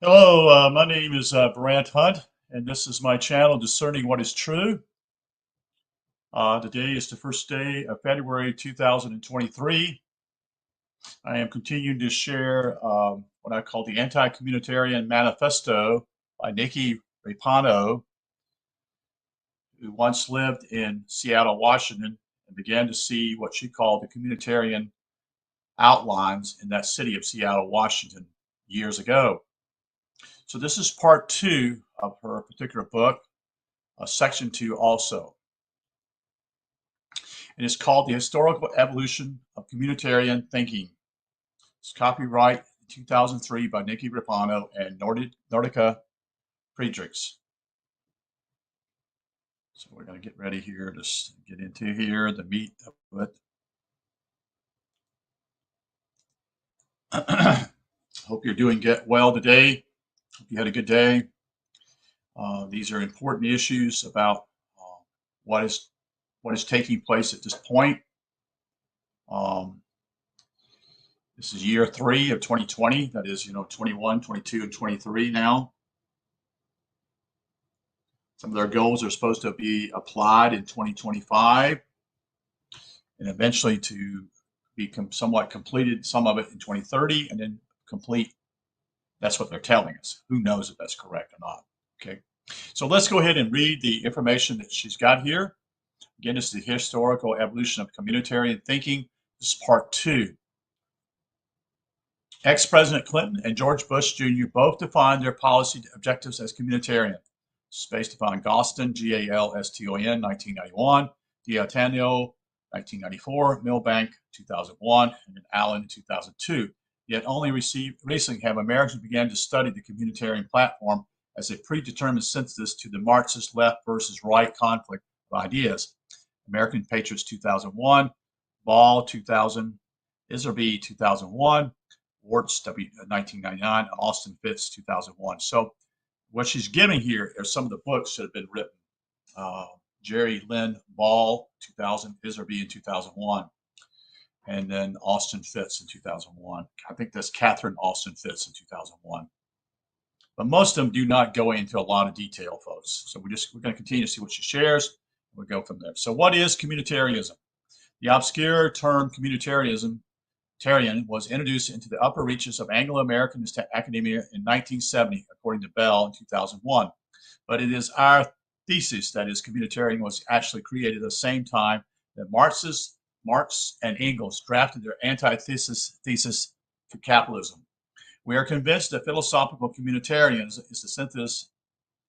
Hello, my name is Brant Hunt, and this is my channel, Discerning What is True. Today is the first day of February 2023. I am continuing to share what I call the Communtarian Manifesto by Nikki Raapana, who once lived in Seattle, Washington, and began to see what she called the communitarian outlines in that city of Seattle, Washington, years ago. So this is part two of her particular book, section two also. And it's called The Historical Evolution of Communitarian Thinking. It's copyright 2003 by Nikki Raapana and Nordica Friedrichs. So we're going to get ready here to get into here, the meat of it. Hope you're doing well today. Hope you had a good day. These are important issues about what is taking place at this point. This is year 3 of 2020. That is, 21, 22, and 23 now. Some of their goals are supposed to be applied in 2025 and eventually to be somewhat completed, some of it in 2030, and then complete. That's what they're telling us. Who knows if that's correct or not? Okay. So let's go ahead and read the information that she's got here. Again, this is the historical evolution of communitarian thinking. This is part 2. Ex-President Clinton and George Bush Jr. both defined their policy objectives as communitarian. This is based upon Galston, Galston, 1991, D'Antonio, 1994, Milbank, 2001, and Allen, 2002. Yet only recently have Americans began to study the communitarian platform as a predetermined synthesis to the Marxist left versus right conflict of ideas. American Patriots, 2001, Ball, 2000, Iserby, 2001, Warts, 1999, and Austin Fitts, 2001. So what she's giving here are some of the books that have been written. Jerry Lynn Ball, 2000, Iserby in 2001, and then Austin Fitts in 2001. I think that's Catherine Austin Fitts in 2001. But most of them do not go into a lot of detail, folks. So we're going to continue to see what she shares. We'll go from there. So what is communitarianism? The obscure term communitarianism was introduced into the upper reaches of Anglo-American academia in 1970, according to Bell in 2001. But it is our thesis that is communitarian was actually created at the same time that Marx and Engels drafted their antithesis to capitalism. We are convinced that philosophical communitarianism is the synthesis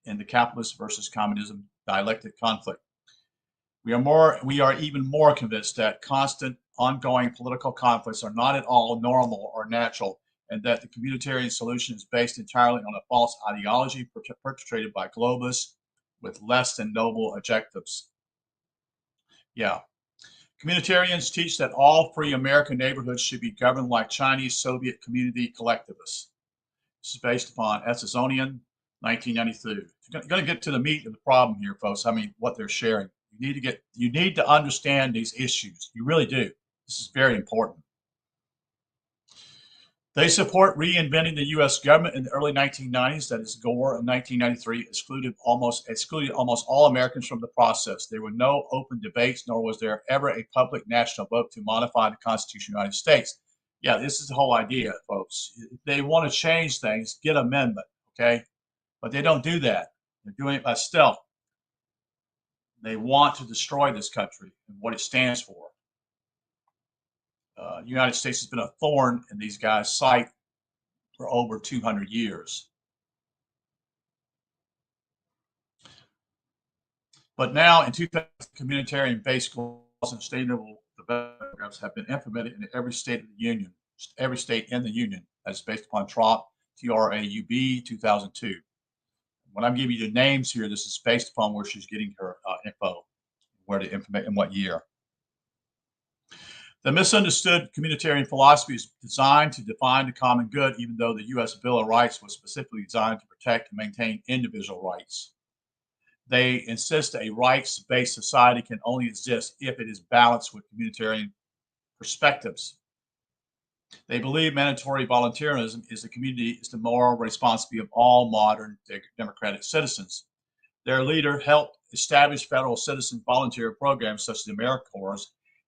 in the capitalist versus communism dialectic conflict. We are even more convinced that constant, ongoing political conflicts are not at all normal or natural, and that the communitarian solution is based entirely on a false ideology perpetrated by globalists with less than noble objectives. Yeah. Communitarians teach that all free American neighborhoods should be governed like Chinese Soviet community collectivists. This is based upon Essonian, 1992. You're going to get to the meat of the problem here, folks. I mean, what they're sharing. You need to understand these issues. You really do. This is very important. They support reinventing the U.S. government in the early 1990s. That is, Gore in 1993 excluded almost all Americans from the process. There were no open debates, nor was there ever a public national vote to modify the Constitution of the United States. Yeah, this is the whole idea, folks. If they want to change things, get amendment, okay? But they don't do that. They're doing it by stealth. They want to destroy this country and what it stands for. The United States has been a thorn in these guys' sight for over 200 years. But now, in 2000, communitarian-based laws and sustainable development programs have been implemented in every state of the union, every state in the union, as based upon TRAUB, T-R-A-U-B, 2002. When I'm giving you the names here, this is based upon where she's getting her info, where to implement in what year. The misunderstood communitarian philosophy is designed to define the common good, even though the U.S. Bill of Rights was specifically designed to protect and maintain individual rights. They insist that a rights-based society can only exist if it is balanced with communitarian perspectives. They believe mandatory volunteerism is the moral responsibility of all modern democratic citizens. Their leader helped establish federal citizen volunteer programs such as the AmeriCorps,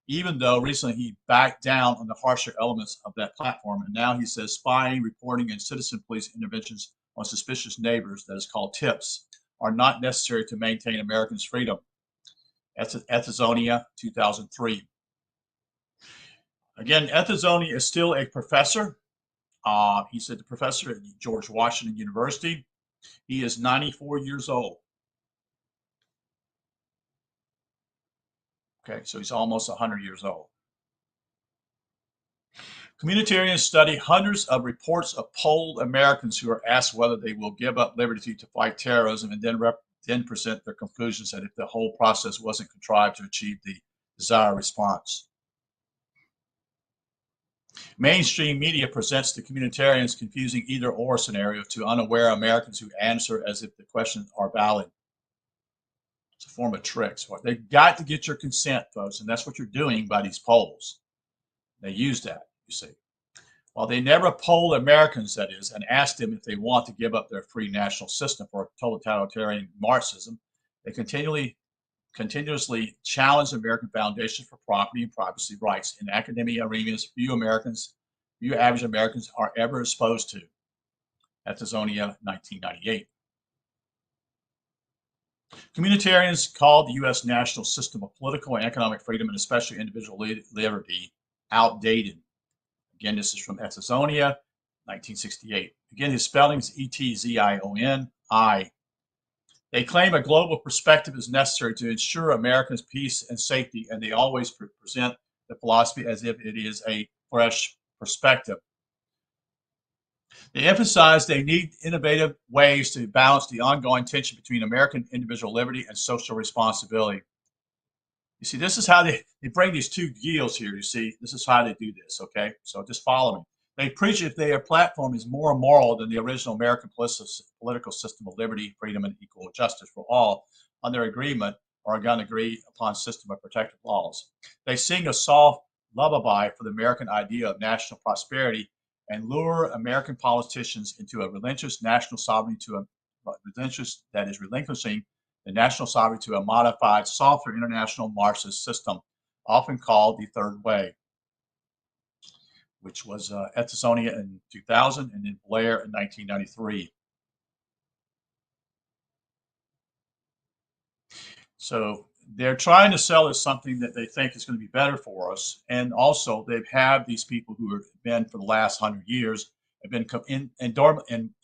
even though recently he backed down on the harsher elements of that platform. And now he says spying, reporting, and citizen police interventions on suspicious neighbors, that is called tips, are not necessary to maintain Americans' freedom. Ethizonia, 2003. Again, Ethizonia is still a professor. He's a professor at George Washington University. He is 94 years old. Okay, so he's almost 100 years old. Communtarians study hundreds of reports of polled Americans who are asked whether they will give up liberty to fight terrorism, and then present their conclusions that if the whole process wasn't contrived to achieve the desired response. Mainstream media presents the communitarians' confusing either-or scenario to unaware Americans who answer as if the questions are valid. It's a form of tricks. They've got to get your consent, folks, and that's what you're doing by these polls. They use that, you see. While they never poll Americans, that is, and ask them if they want to give up their free national system for totalitarian Marxism, they continuously challenge American foundations for property and privacy rights in academic arenas few average Americans are ever exposed to. Ethizonia, 1998. Communitarians called the U.S. national system of political and economic freedom, and especially individual liberty, outdated. Again, this is from Ethizonia, 1968. Again, his spelling is E-T-Z-I-O-N-I. They claim a global perspective is necessary to ensure Americans' peace and safety, and they always present the philosophy as if it is a fresh perspective. They emphasize they need innovative ways to balance the ongoing tension between American individual liberty and social responsibility. You see, this is how they bring these two deals here, you see. This is how they do this, okay? So just follow me. They preach if their platform is more moral than the original American political system of liberty, freedom, and equal justice for all, on their agreement or going to agree upon system of protective laws. They sing a soft lullaby for the American idea of national prosperity and lure American politicians into a relinquished national sovereignty relinquishing the national sovereignty to a modified, softer international Marxist system, often called the Third Way, which was Ethizonia in 2000 and then Blair in 1993. So they're trying to sell us something that they think is going to be better for us. And also they've had these people who have been for the last 100 years have been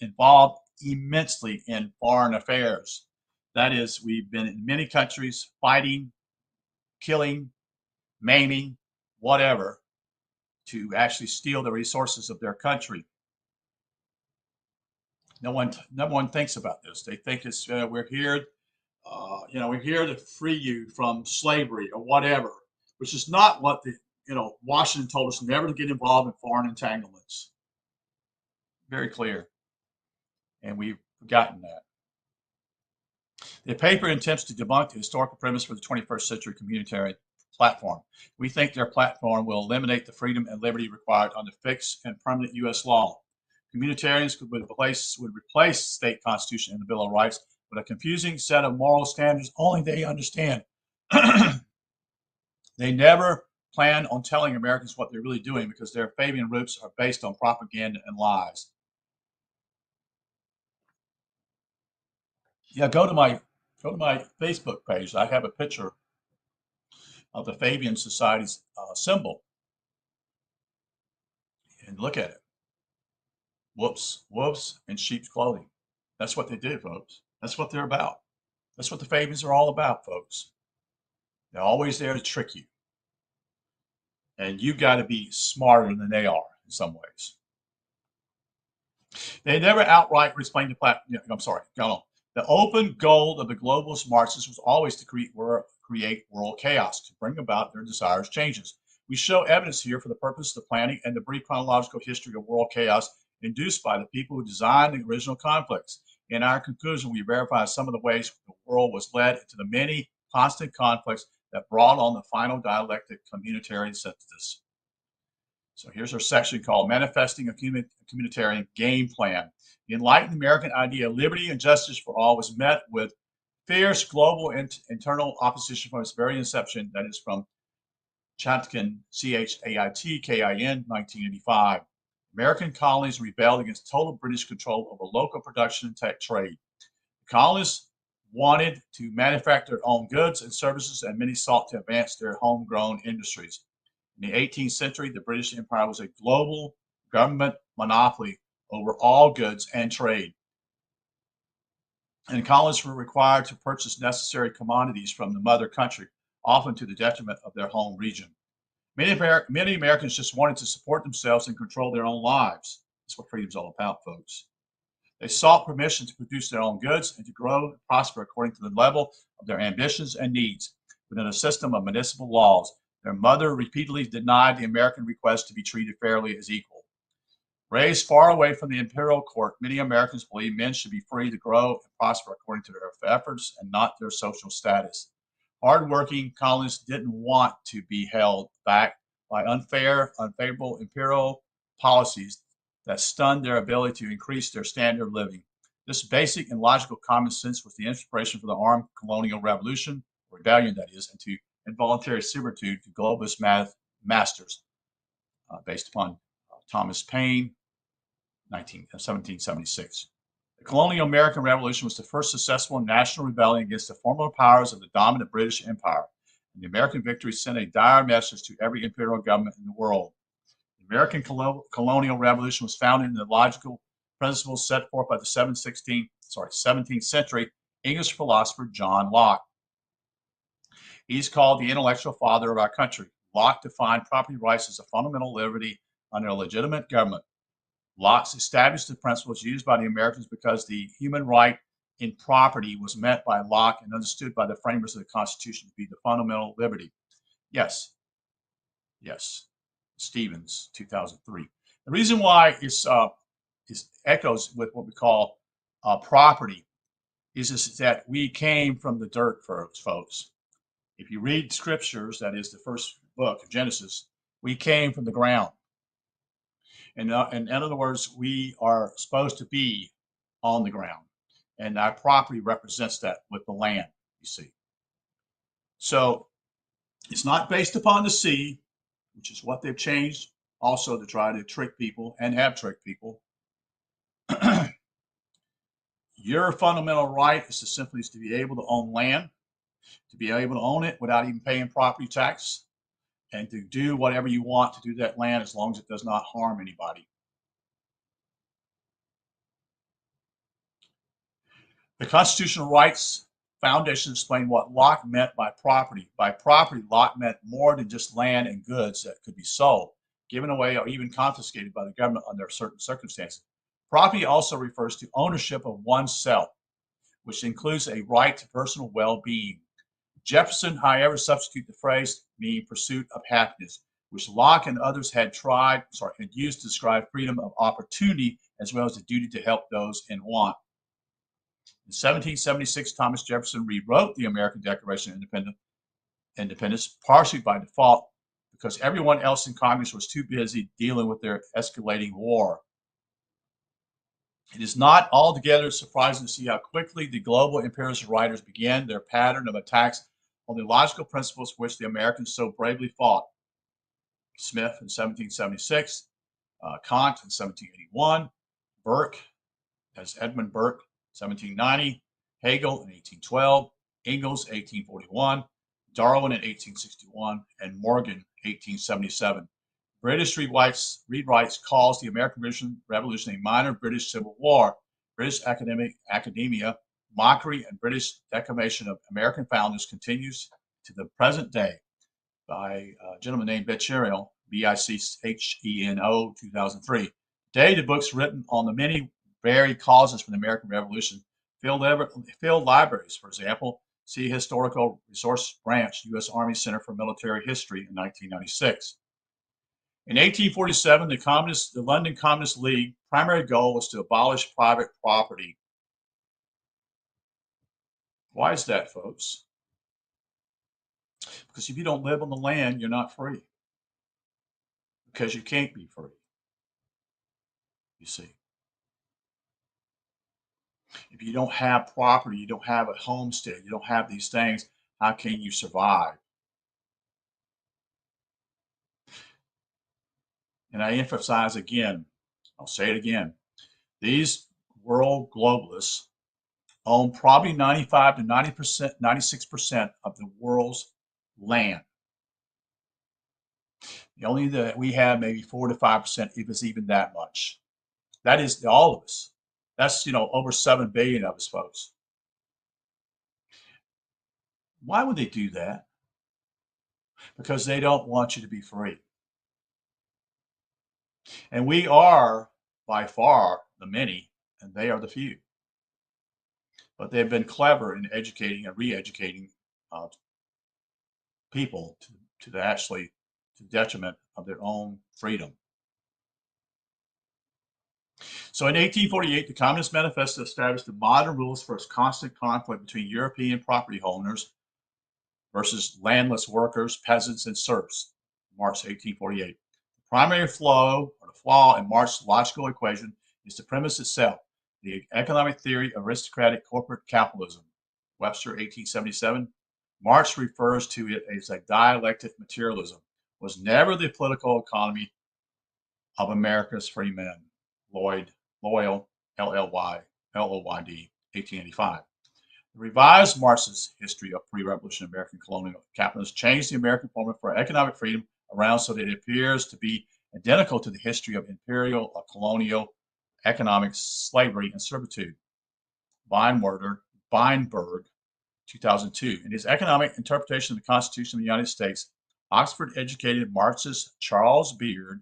involved immensely in foreign affairs. That is, we've been in many countries fighting, killing, maiming, whatever, to actually steal the resources of their country. No one thinks about this. They think it's we're here, we're here to free you from slavery or whatever, which is not what Washington told us, never to get involved in foreign entanglements. Very clear, and we've forgotten that. The paper attempts to debunk the historical premise for the 21st century communitarian platform. We think their platform will eliminate the freedom and liberty required under fixed and permanent U.S. law. Communitarians would replace state constitution and the Bill of Rights with a confusing set of moral standards only they understand. They never plan on telling Americans what they're really doing because their Fabian roots are based on propaganda and lies. Yeah, go to my Facebook page. I have a picture of the Fabian Society's symbol, and look at it. Whoops, wolves in sheep's clothing. That's what they do, folks. That's what they're about. That's what the Fabians are all about, folks. They're always there to trick you, and you've got to be smarter than they are in some ways. They never outright explain the platform. I'm sorry, go on. The open goal of the globalist Marxists was always to create world chaos, to bring about their desired changes. We show evidence here for the purpose of the planning and the brief chronological history of world chaos induced by the people who designed the original conflicts. In our conclusion, we verify some of the ways the world was led into the many constant conflicts that brought on the final dialectic communitarian synthesis. So here's our section called Manifesting a Communitarian Game Plan. The enlightened American idea of liberty and justice for all was met with fierce global internal opposition from its very inception, that is from Chatkin, Chatkin, 1985. American colonies rebelled against total British control over local production and tech trade. The colonists wanted to manufacture their own goods and services, and many sought to advance their homegrown industries. In the 18th century, the British Empire was a global government monopoly over all goods and trade, and colonists were required to purchase necessary commodities from the mother country, often to the detriment of their home region. Many Americans just wanted to support themselves and control their own lives. That's what freedom's all about, folks. They sought permission to produce their own goods and to grow and prosper according to the level of their ambitions and needs within a system of municipal laws. Their mother repeatedly denied the American request to be treated fairly as equal. Raised far away from the imperial court, many Americans believe men should be free to grow and prosper according to their efforts and not their social status. Hardworking colonists didn't want to be held back by unfavorable imperial policies that stunned their ability to increase their standard of living. This basic and logical common sense was the inspiration for the armed colonial revolution, rebellion that is, and to involuntary servitude to globalist masters, based upon Thomas Paine, 1776. The colonial American Revolution was the first successful national rebellion against the former powers of the dominant British Empire, and the American victory sent a dire message to every imperial government in the world. The American colonial revolution was founded in the logical principles set forth by the 17th century English philosopher John Locke. He's called the intellectual father of our country. Locke defined property rights as a fundamental liberty under a legitimate government. Locke established the principles used by the Americans because the human right in property was meant by Locke and understood by the framers of the Constitution to be the fundamental liberty. Yes. Stevens, 2003. The reason why it echoes with what we call property is that we came from the dirt, folks. If you read scriptures, that is the first book of Genesis, we came from the ground. And in other words, we are supposed to be on the ground. And our property represents that with the land, you see. So it's not based upon the sea, which is what they've changed also to try to trick people and have tricked people. Your fundamental right is to simply to be able to own land, to be able to own it without even paying property tax, and to do whatever you want to do that land as long as it does not harm anybody. The Constitutional Rights Foundation explained what Locke meant by property. By property, Locke meant more than just land and goods that could be sold, given away, or even confiscated by the government under certain circumstances. Property also refers to ownership of oneself, which includes a right to personal well-being. Jefferson, however, substituted the phrase meaning pursuit of happiness, which Locke and others had used to describe freedom of opportunity as well as the duty to help those in want. In 1776, Thomas Jefferson rewrote the American Declaration of Independence, partially by default, because everyone else in Congress was too busy dealing with their escalating war. It is not altogether surprising to see how quickly the global imperialist writers began their pattern of attacks on the logical principles for which the Americans so bravely fought. Smith in 1776, Kant in 1781, Burke, as Edmund Burke, 1790, Hegel in 1812, Engels 1841, Darwin in 1861, and Morgan 1877. British rewrites calls the American Revolution a minor British Civil War. British academia, mockery, and British declamation of American founders continues to the present day by a gentleman named Bicheno, Bicheno, 2003. Today, the books written on the many varied causes for the American Revolution fill libraries. For example, see Historical Resource Branch, U.S. Army Center for Military History in 1996. In 1847, the London Communist League primary goal was to abolish private property. Why is that, folks? Because if you don't live on the land, you're not free. because you can't be free, you see. If you don't have property, you don't have a homestead, you don't have these things, how can you survive? And I emphasize again, I'll say it again, these world globalists own probably 95 to 90%, 96% of the world's land. The only that we have maybe 4 to 5%, if it's even that much. That is all of us. That's, over 7 billion of us, folks. Why would they do that? Because they don't want you to be free. And we are by far the many, and they are the few. But they've been clever in educating and re-educating people to actually to detriment of their own freedom. So in 1848, the Communist Manifesto established the modern rules for its constant conflict between European property owners versus landless workers, peasants, and serfs. March 1848. The primary flaw in Marx's logical equation is the premise itself, the economic theory of aristocratic corporate capitalism. Webster, 1877. Marx refers to it as a dialectic materialism, was never the political economy of America's free men. Loyal, LLY, LOYD, 1885. The revised Marxist history of pre-revolution American colonial capitalism changed the American formula for economic freedom around so that it appears to be identical to the history of imperial or colonial economic slavery and servitude. Weinberg, 2002. In his economic interpretation of the Constitution of the United States, Oxford-educated Marxist Charles Beard,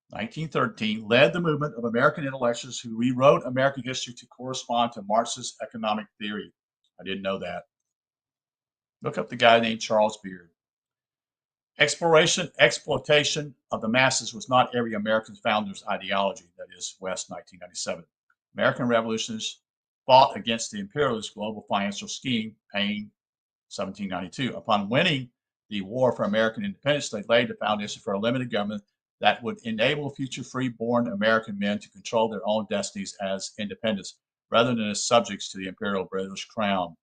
1913, led the movement of American intellectuals who rewrote American history to correspond to Marxist economic theory. I didn't know that. Look up the guy named Charles Beard. Exploitation of the masses was not every American founder's ideology, that is, West, 1997. American revolutionists fought against the imperialist global financial scheme, Paine, 1792. Upon winning the war for American independence, they laid the foundation for a limited government that would enable future free-born American men to control their own destinies as independents, rather than as subjects to the imperial British crown.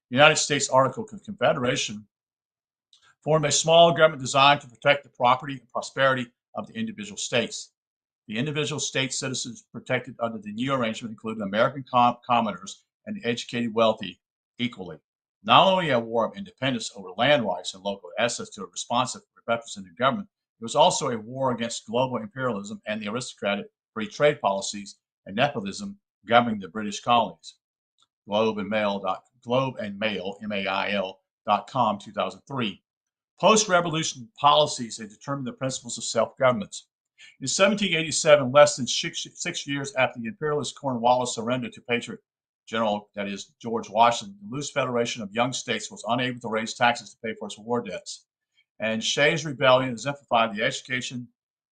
The United States Articles of Confederation formed a small government designed to protect the property and prosperity of the individual states. The individual state citizens protected under the new arrangement included American commoners and the educated wealthy equally. Not only a war of independence over land rights and local assets to a responsive representative government, it was also a war against global imperialism and the aristocratic free trade policies and nepotism governing the British colonies. Globe and Mail, MAIL.com, 2003. Post-revolution policies had determined the principles of self-government. In 1787, less than 6 years after the imperialist Cornwallis surrendered to Patriot General, that is, George Washington, the loose federation of young states was unable to raise taxes to pay for its war debts. And Shays' rebellion exemplified the education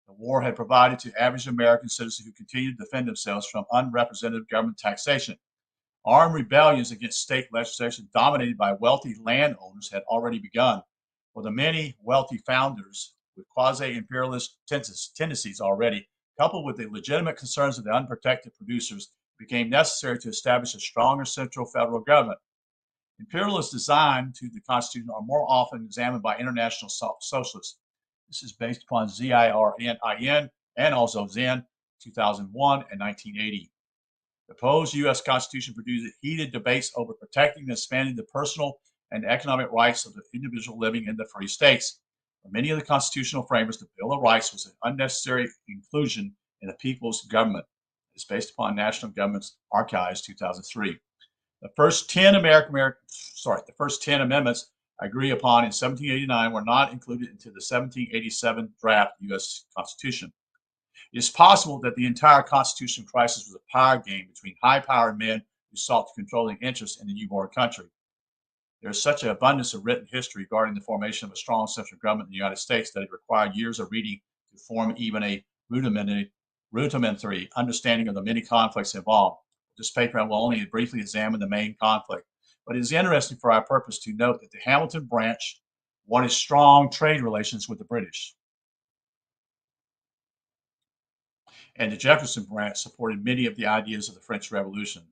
the war had provided to average American citizens who continued to defend themselves from unrepresentative government taxation. Armed rebellions against state legislation dominated by wealthy landowners had already begun. For the many wealthy founders with quasi-imperialist tendencies already, coupled with the legitimate concerns of the unprotected producers, it became necessary to establish a stronger central federal government. Imperialist design to the Constitution are more often examined by international socialists. This is based upon ZIRNIN and also Zen, 2001 and 1980. The proposed U.S. Constitution produced heated debates over protecting and expanding the personal and economic rights of the individual living in the free states. For many of the constitutional framers, the Bill of Rights was an unnecessary inclusion in the people's government. It's based upon National Government's Archives, 2003. The first 10 amendments agreed upon in 1789 were not included into the 1787 draft U.S. Constitution. It is possible that the entire constitutional crisis was a power game between high-powered men who sought to control the interests in the newborn country. There is such an abundance of written history regarding the formation of a strong central government in the United States that it required years of reading to form even a rudimentary understanding of the many conflicts involved. This paper will only briefly examine the main conflict, but it is interesting for our purpose to note that the Hamilton branch wanted strong trade relations with the British. and the Jefferson branch supported many of the ideas of the French Revolution.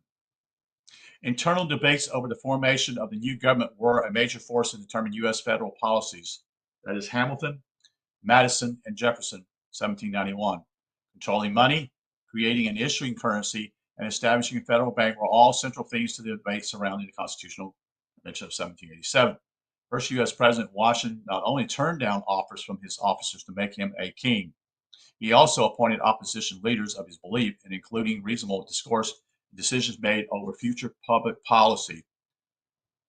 Internal debates over the formation of the new government were a major force in determining U.S. federal policies. That is Hamilton, Madison, and Jefferson, 1791. Controlling money, creating and issuing currency, and establishing a federal bank were all central themes to the debate surrounding the Constitutional Convention of 1787. First U.S. President Washington not only turned down offers from his officers to make him a king, he also appointed opposition leaders of his belief, and including reasonable discourse and decisions made over future public policy.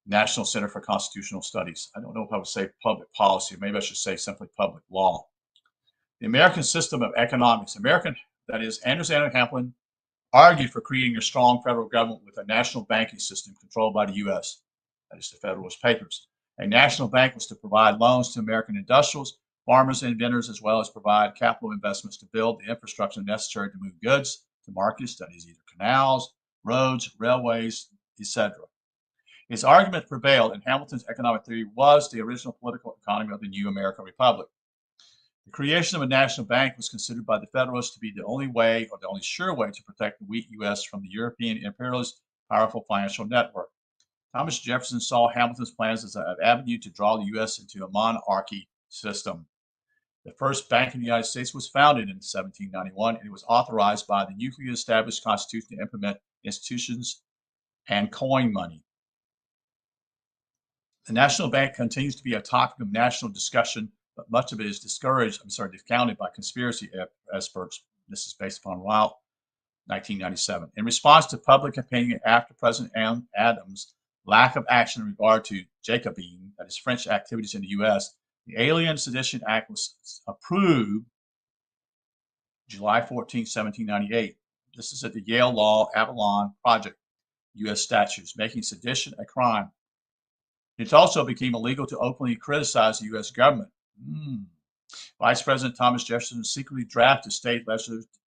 National Center for Constitutional Studies. I don't know if I would say public policy. Maybe I should say simply public law. The American system of economics. That is, Andrews and Hamilton argued for creating a strong federal government with a national banking system controlled by the U.S. That is the Federalist Papers. A national bank was to provide loans to American industrials, farmers, and inventors, as well as provide capital investments to build the infrastructure necessary to move goods to markets, that is either canals, roads, railways, etc. His argument prevailed, and Hamilton's economic theory was the original political economy of the new American Republic. The creation of a national bank was considered by the Federalists to be the only way, or the only sure way, to protect the weak U.S. from the European imperialist powerful financial network. Thomas Jefferson saw Hamilton's plans as an avenue to draw the U.S. into a monarchy system. The first bank in the United States was founded in 1791, and it was authorized by the newly established Constitution to implement institutions and coin money. The national bank continues to be a topic of national discussion, but much of it is discounted by conspiracy experts. This is based upon Ryle, 1997. In response to public opinion after President Adams' lack of action in regard to Jacobin, that is French activities in the U.S., the Alien Sedition Act was approved July 14, 1798. This is at the Yale Law Avalon Project, U.S. statutes, making sedition a crime. It also became illegal to openly criticize the U.S. government. Vice President Thomas Jefferson secretly drafted state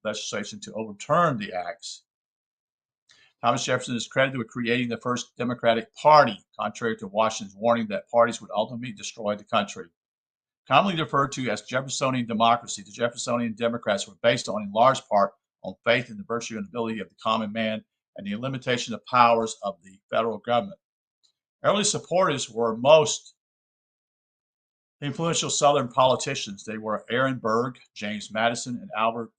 legislation to overturn the acts. Thomas Jefferson is credited with creating the first Democratic Party, contrary to Washington's warning that parties would ultimately destroy the country. Commonly referred to as Jeffersonian democracy, the Jeffersonian Democrats were based on, in large part, on faith in the virtue and ability of the common man and the limitation of powers of the federal government. Early supporters were most influential Southern politicians. They were Aaron Burr, James Madison, and Albert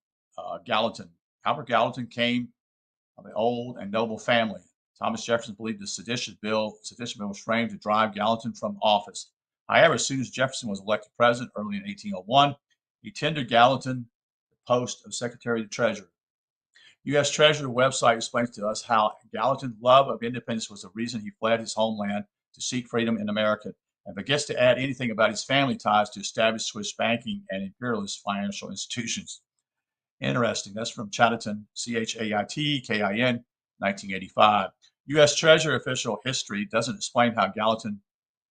Gallatin. Albert Gallatin came of an old and noble family. Thomas Jefferson believed the sedition bill was framed to drive Gallatin from office. However, as soon as Jefferson was elected president early in 1801, he tendered Gallatin the post of Secretary of the Treasury. U.S. Treasury website explains to us how Gallatin's love of independence was the reason he fled his homeland to seek freedom in America, and forgets to add anything about his family ties to establish Swiss banking and imperialist financial institutions. Interesting. That's from Chatterton, Chait-Kin, 1985. U.S. Treasury official history doesn't explain how Gallatin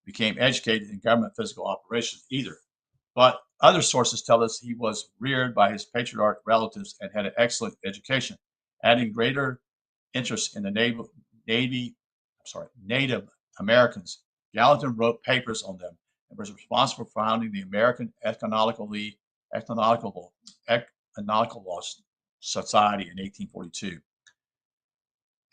became educated in government physical operations either. But other sources tell us he was reared by his patriarch relatives and had an excellent education, adding greater interest in the Native Americans. Gallatin wrote papers on them and was responsible for founding the American Ethnological Society in 1842.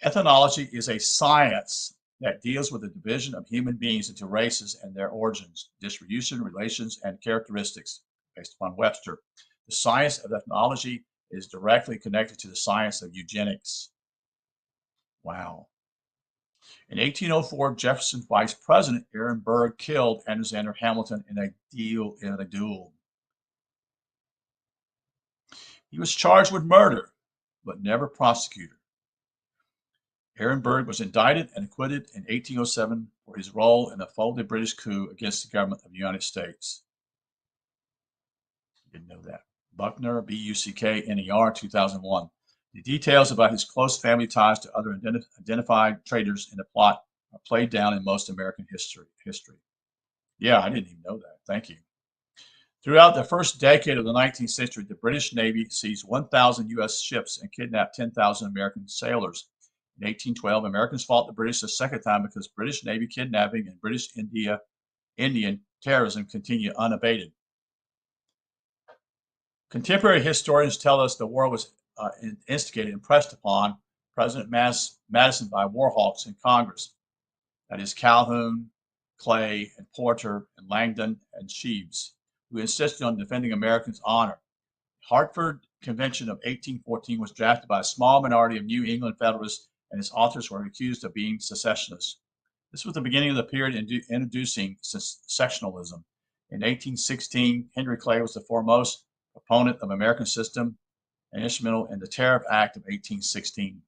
Ethnology is a science that deals with the division of human beings into races and their origins, distribution, relations, and characteristics, based upon Webster. The science of ethnology is directly connected to the science of eugenics. Wow. In 1804, Jefferson's vice president, Aaron Burr, killed Alexander Hamilton in a duel. He was charged with murder, but never prosecuted. Aaron Burr was indicted and acquitted in 1807 for his role in a failed British coup against the government of the United States. Didn't know that. Buckner, Buckner, 2001. The details about his close family ties to other identified traitors in the plot are played down in most American history. Yeah, I didn't even know that. Thank you. Throughout the first decade of the 19th century, the British Navy seized 1,000 U.S. ships and kidnapped 10,000 American sailors. In 1812, Americans fought the British a second time because British Navy kidnapping and British Indian terrorism continued unabated. Contemporary historians tell us the war was instigated and pressed upon President Madison by war hawks in Congress. That is Calhoun, Clay, and Porter, and Langdon, and Sheaves, who insisted on defending Americans' honor. The Hartford Convention of 1814 was drafted by a small minority of New England Federalists, and its authors were accused of being secessionists. This was the beginning of the period introducing sectionalism. In 1816, Henry Clay was the foremost proponent of American system and instrumental in the Tariff Act of 1816.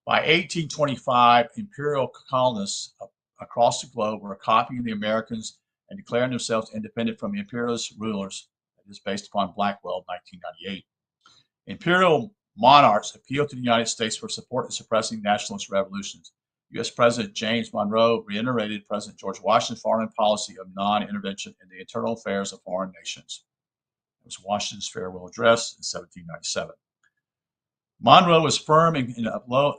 By 1825, imperial colonists across the globe were copying the Americans and declaring themselves independent from imperialist rulers. That is based upon Blackwell, 1998. Imperial monarchs appealed to the United States for support in suppressing nationalist revolutions. U.S. President James Monroe reiterated President George Washington's foreign policy of non-intervention in the internal affairs of foreign nations. It was Washington's farewell address in 1797. Monroe was firm in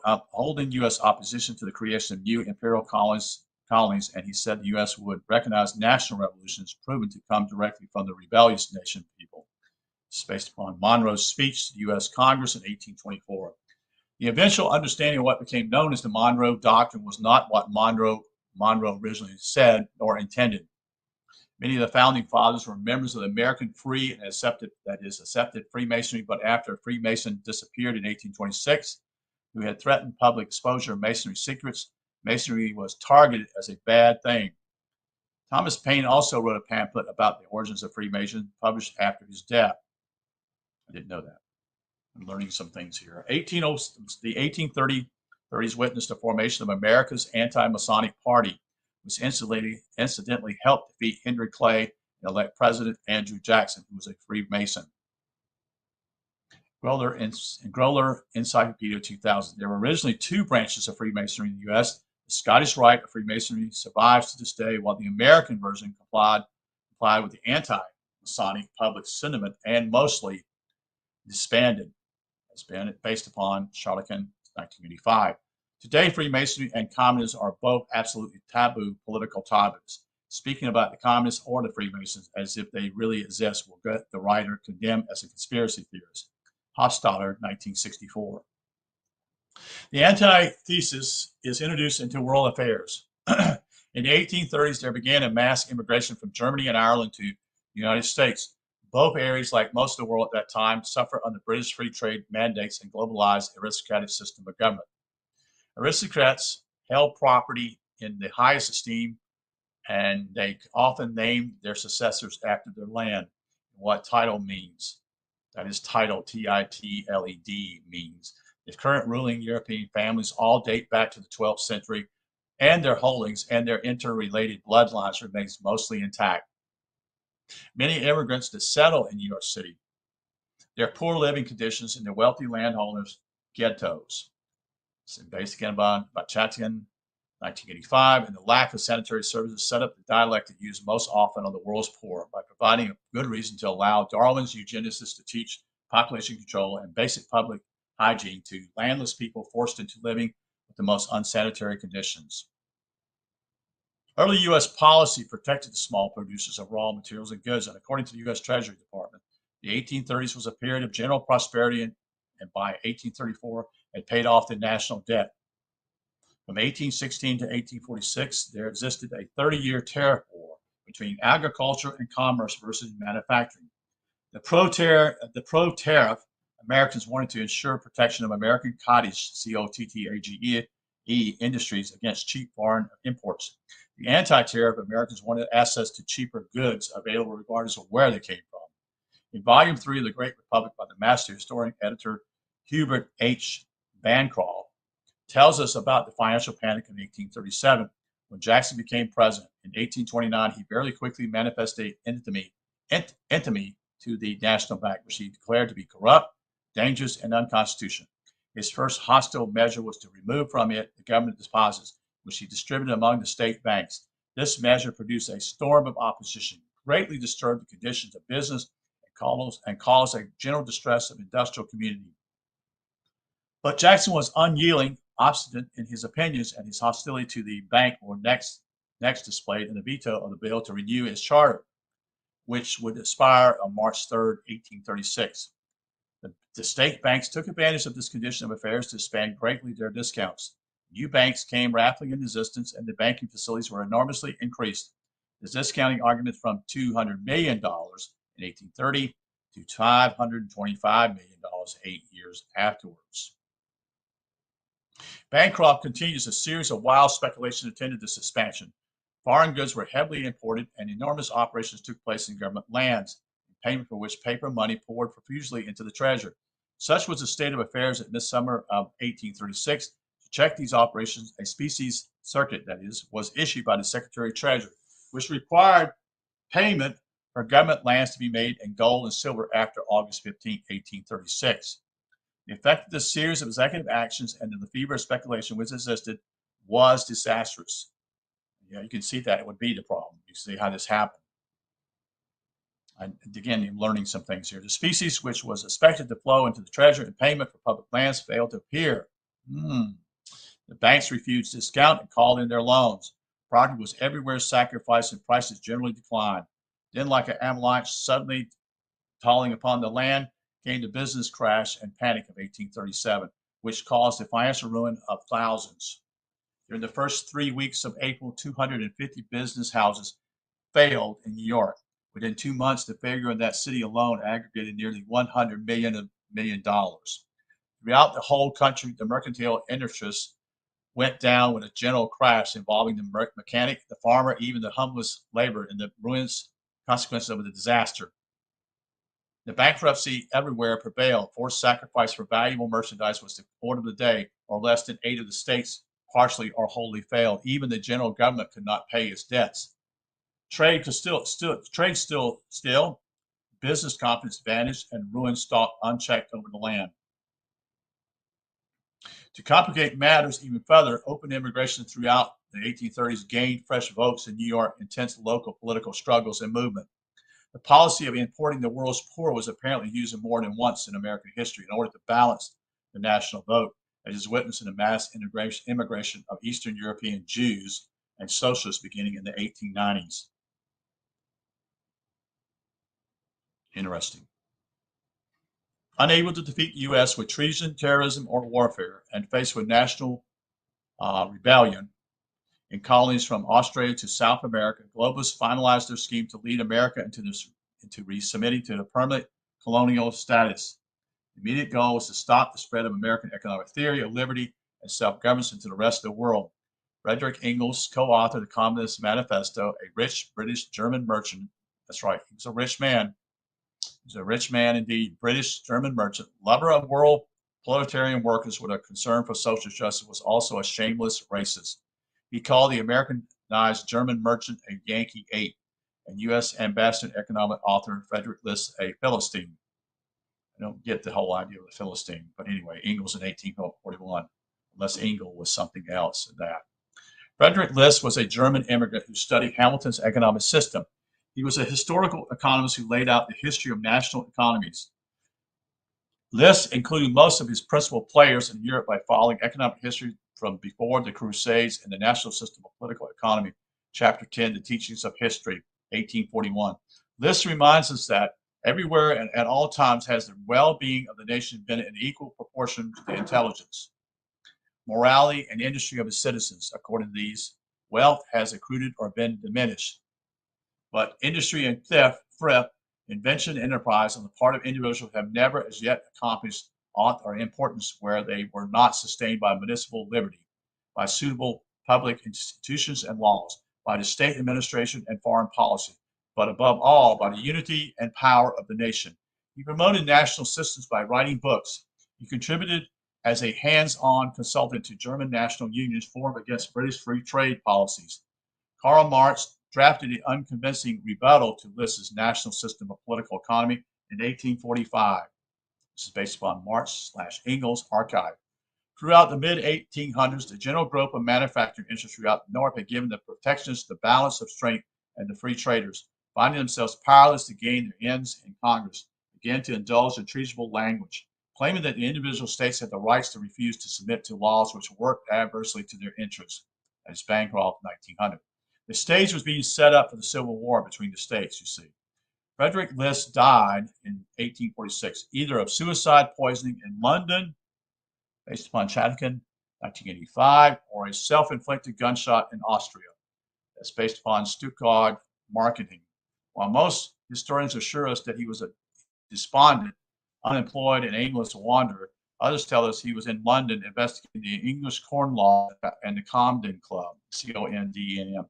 upholding U.S. opposition to the creation of new imperial colonies, and he said the U.S. would recognize national revolutions proven to come directly from the rebellious nation people. This is based upon Monroe's speech to the U.S. Congress in 1824. The eventual understanding of what became known as the Monroe Doctrine was not what Monroe originally said or intended. Many of the founding fathers were members of the American Free and accepted Freemasonry, but after Freemason disappeared in 1826, who had threatened public exposure of Masonry secrets, Masonry was targeted as a bad thing. Thomas Paine also wrote a pamphlet about the origins of Freemason, published after his death. I didn't know that. I'm learning some things here. The 1830s witnessed the formation of America's anti-Masonic party, which incidentally helped defeat Henry Clay and elect President Andrew Jackson, who was a Freemason. Groller Encyclopedia 2000. There were originally two branches of Freemasonry in the U.S. The Scottish Rite of Freemasonry survives to this day, while the American version complied with the anti-Masonic public sentiment and mostly disbanded. It's been based upon Charlatan, 1985. Today, Freemasonry and communism are both absolutely taboo political topics. Speaking about the communists or the Freemasons as if they really exist will get the writer condemned as a conspiracy theorist. Hofstadter, 1964. The antithesis is introduced into world affairs. In the 1830s, there began a mass immigration from Germany and Ireland to the United States. Both areas, like most of the world at that time, suffered under British free trade mandates and globalized aristocratic system of government. Aristocrats held property in the highest esteem, and they often named their successors after their land. What title means. That is title, T-I-T-L-E-D, means. The current ruling European families all date back to the 12th century, and their holdings and their interrelated bloodlines remains mostly intact. Many immigrants that settle in New York City, their poor living conditions and their wealthy landowners' ghettos. It's based again by Chatian, 1985, and the lack of sanitary services set up the dialect used most often on the world's poor by providing a good reason to allow Darwin's eugenicists to teach population control and basic public hygiene to landless people forced into living with the most unsanitary conditions. Early U.S. policy protected the small producers of raw materials and goods, and according to the U.S. Treasury Department, the 1830s was a period of general prosperity, and by 1834, it paid off the national debt. From 1816 to 1846, there existed a 30-year tariff war between agriculture and commerce versus manufacturing. The pro-tariff Americans wanted to ensure protection of American cottage, C-O-T-T-A-G-E, industries against cheap foreign imports. The anti-tariff Americans wanted access to cheaper goods available regardless of where they came from. In Volume 3 of The Great Republic by the master historian editor Hubert H. Bancroft, tells us about the financial panic in 1837 when Jackson became president. In 1829, he very quickly manifested enmity to the National Bank, which he declared to be corrupt, dangerous, and unconstitutional. His first hostile measure was to remove from it the government deposits, which he distributed among the state banks. This measure produced a storm of opposition, greatly disturbed the conditions of business, and caused a general distress of industrial community. But Jackson was unyielding, obstinate in his opinions, and his hostility to the bank were next displayed in the veto of the bill to renew its charter. which would expire on March 3rd, 1836. The state banks took advantage of this condition of affairs to expand greatly their discounts. New banks came rapidly into existence, and the banking facilities were enormously increased. The discounting argument from $200 million in 1830 to $525 million 8 years afterwards. Bancroft continues a series of wild speculation attended this expansion. Foreign goods were heavily imported, and enormous operations took place in government lands, in payment for which paper money poured profusely into the treasury. Such was the state of affairs at midsummer of 1836. To check these operations, a species circuit, that is, was issued by the Secretary of Treasury, which required payment for government lands to be made in gold and silver after August 15, 1836. The effect of this series of executive actions and the feverish speculation which existed was disastrous. Yeah, you can see that it would be the problem. You see how this happened. And again, you're learning some things here. The species which was expected to flow into the treasury in payment for public lands failed to appear. The banks refused discount and called in their loans. Property was everywhere sacrificed and prices generally declined. Then, like an avalanche suddenly falling upon the land, came the business crash and panic of 1837, which caused the financial ruin of thousands. During the first 3 weeks of April, 250 business houses failed in New York. Within 2 months, the failure in that city alone aggregated nearly $100 million. Throughout the whole country, the mercantile interests went down with a general crash involving the mechanic, the farmer, even the humblest laborer in the ruinous consequences of the disaster. The bankruptcy everywhere prevailed. Forced sacrifice for valuable merchandise was the order of the day, or less than 8 of the states partially or wholly failed. Even the general government could not pay its debts. Trade still, business confidence vanished, and ruin stalked unchecked over the land. To complicate matters even further, open immigration throughout the 1830s gained fresh votes in New York, intense local political struggles and movement. The policy of importing the world's poor was apparently used more than once in American history in order to balance the national vote, as is witnessed in the mass immigration of Eastern European Jews and socialists beginning in the 1890s. Interesting. Unable to defeat the U.S. with treason, terrorism, or warfare, and faced with national rebellion in colonies from Australia to South America, globalists finalized their scheme to lead America into resubmitting to the permanent colonial status. The immediate goal was to stop the spread of American economic theory of liberty and self-governance into the rest of the world. Frederick Engels co-authored the Communist Manifesto, a rich British German merchant. That's right, he was a rich man. He's a rich man indeed, British German merchant, lover of world proletarian workers with a concern for social justice, was also a shameless racist. He called the Americanized German merchant a Yankee ape, and U.S. Ambassador and economic author Frederick List a Philistine. I don't get the whole idea of the Philistine, but anyway, Engels in 1841, unless Engel was something else than that. Frederick List was a German immigrant who studied Hamilton's economic system. He was a historical economist who laid out the history of national economies. List included most of his principal players in Europe by following economic history from before the Crusades and the national system of political economy, Chapter 10, The Teachings of History, 1841. List reminds us that everywhere and at all times has the well-being of the nation been in equal proportion to the intelligence, morality, and industry of its citizens. According to these, wealth has accrued or been diminished. But industry and thrift, invention, and enterprise on the part of individuals have never as yet accomplished aught or importance where they were not sustained by municipal liberty, by suitable public institutions and laws, by the state administration and foreign policy, but above all by the unity and power of the nation. He promoted national systems by writing books. He contributed as a hands-on consultant to German national unions formed against British free trade policies. Karl Marx drafted the unconvincing rebuttal to List's national system of political economy in 1845. This is based upon Marx/Engels archive. Throughout the mid-1800s, the general growth of manufacturing industry throughout the North had given the protectionists the balance of strength, and the free traders, finding themselves powerless to gain their ends in Congress, began to indulge in treasonable language, claiming that the individual states had the rights to refuse to submit to laws which worked adversely to their interests. That is Bancroft, 1900. The stage was being set up for the Civil War between the states, you see. Frederick List died in 1846, either of suicide poisoning in London, based upon Chatterton, 1985, or a self-inflicted gunshot in Austria, that's based upon Stuttgart marketing. While most historians assure us that he was a despondent, unemployed, and aimless wanderer, others tell us he was in London investigating the English Corn Law and the Comden Club, CONDENM,